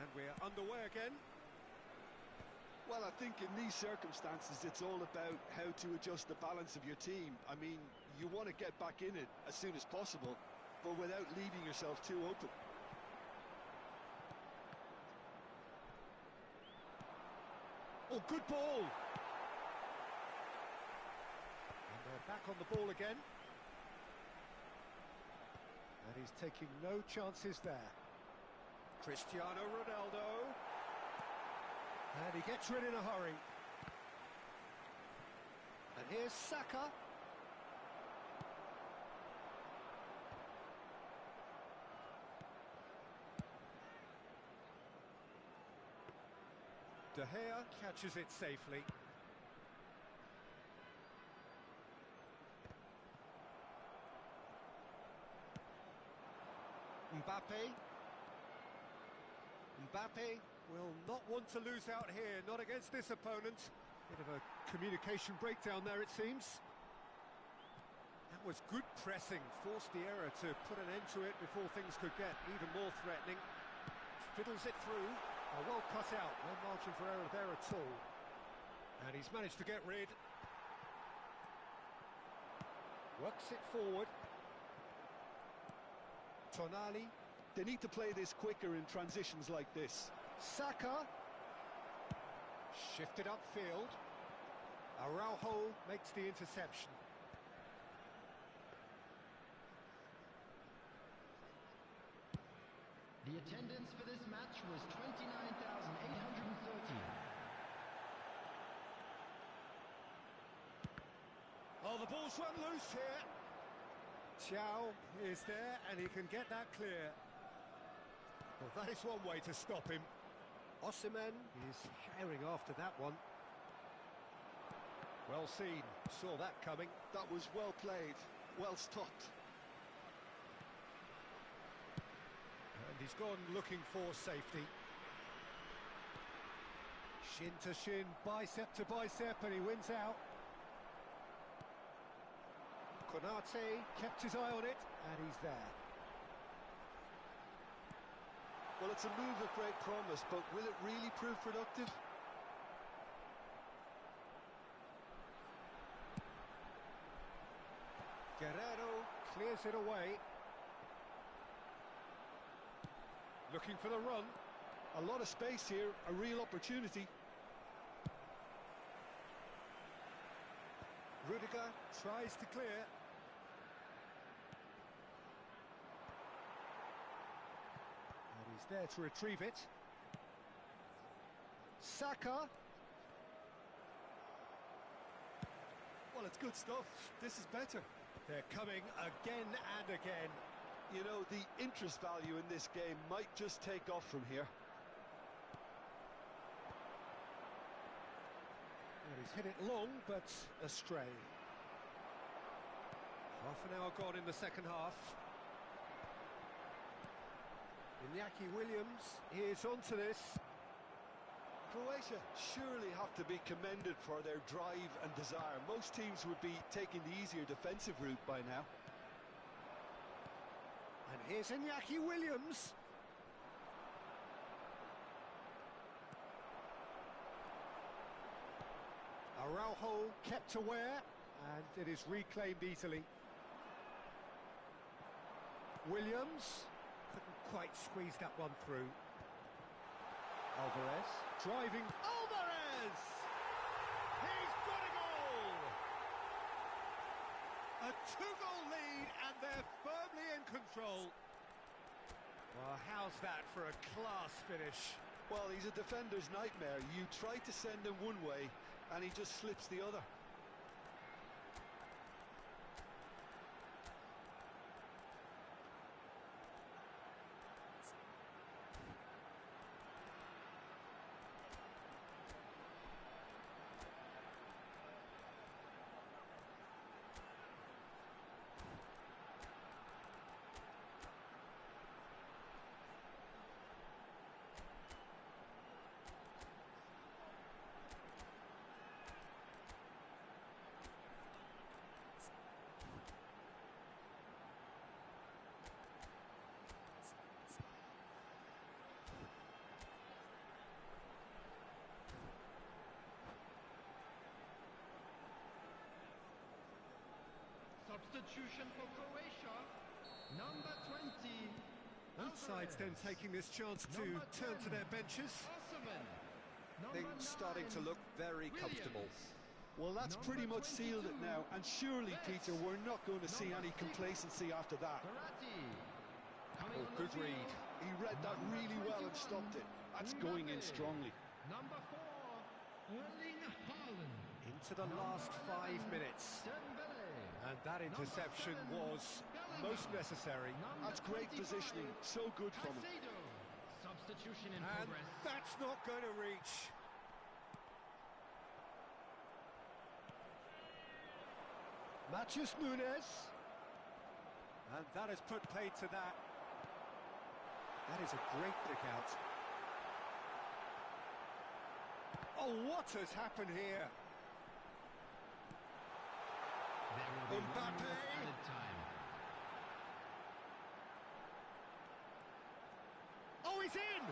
And we're underway again. Well, I think in these circumstances, it's all about how to adjust the balance of your team. I mean, you want to get back in it as soon as possible, but without leaving yourself too open. Oh, good ball! And they're back on the ball again. And he's taking no chances there. Cristiano Ronaldo. And he gets rid in a hurry. And here's Saka. De Gea catches it safely. Mbappe. Mbappe will not want to lose out here, not against this opponent. Bit of a communication breakdown there, it seems. That was good pressing, forced the error to put an end to it before things could get even more threatening. Fiddles it through. Oh, well cut out, no margin for error there at all. And he's managed to get rid. Works it forward. Tonali. They need to play this quicker in transitions like this. Saka. Shifted upfield. Araujo makes the interception. The attendance for this match was 29,830. Oh, the ball's run loose here. Thiaw is there and he can get that clear. Well, that is one way to stop him. Osimhen is firing after that one. Well seen, saw that coming. That was well played, well stopped. And he's gone looking for safety. Shin to shin, bicep to bicep, and he wins out. Konate kept his eye on it, and he's there. Well, it's a move of great promise, but will it really prove productive? Guerrero clears it away. Looking for the run. A lot of space here, a real opportunity. Rudiger tries to clear. And he's there to retrieve it. Saka. Well, it's good stuff. This is better. They're coming again and again. You know, the interest value in this game might just take off from here. Well, he's hit it long, but astray. Half an hour gone in the second half. Iñaki Williams is onto this. Croatia surely have to be commended for their drive and desire. Most teams would be taking the easier defensive route by now. And here's Iñaki Williams. Araujo kept aware, and it is reclaimed easily. Williams couldn't quite squeeze that one through. Alvarez driving. Alvarez! He's got a goal! A two-goal lead, and they're firmly in control. Well, how's that for a class finish? Well, he's a defender's nightmare. You try to send him one way, and he just slips the other. Substitution for Croatia, number 20. Both sides then taking this chance to turn to their benches. Things starting to look very comfortable. Well, that's pretty much sealed it now, and surely, Peter, we're not going to see any complacency after that. Oh, good read. He read that really well and stopped it. That's going in strongly. Number 4, Erling Haaland. Into the last 5 minutes. And that interception was most necessary. That's great positioning. So good from him. Substitution in And progress. that's not going to reach. Matheus Nunes. And that has put paid to that. That is a great pick out. Oh, what has happened here? There will be 1 Mbappe. minute added time. Oh, he's in!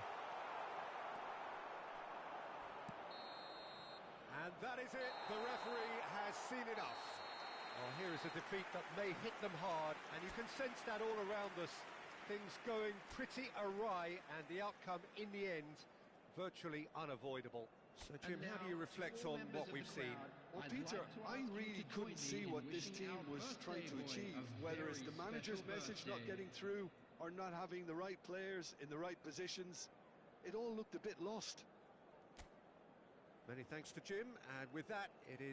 And that is it. The referee has seen enough. Well, here is a defeat that may hit them hard, and you can sense that all around us. Things going pretty awry, and the outcome in the end virtually unavoidable. So, Jim, how do you reflect on what we've seen? Well, Peter, I really couldn't see what this team was trying to achieve, whether it's the manager's message not getting through or not having the right players in the right positions. It all looked a bit lost. Many thanks to Jim, and with that, it is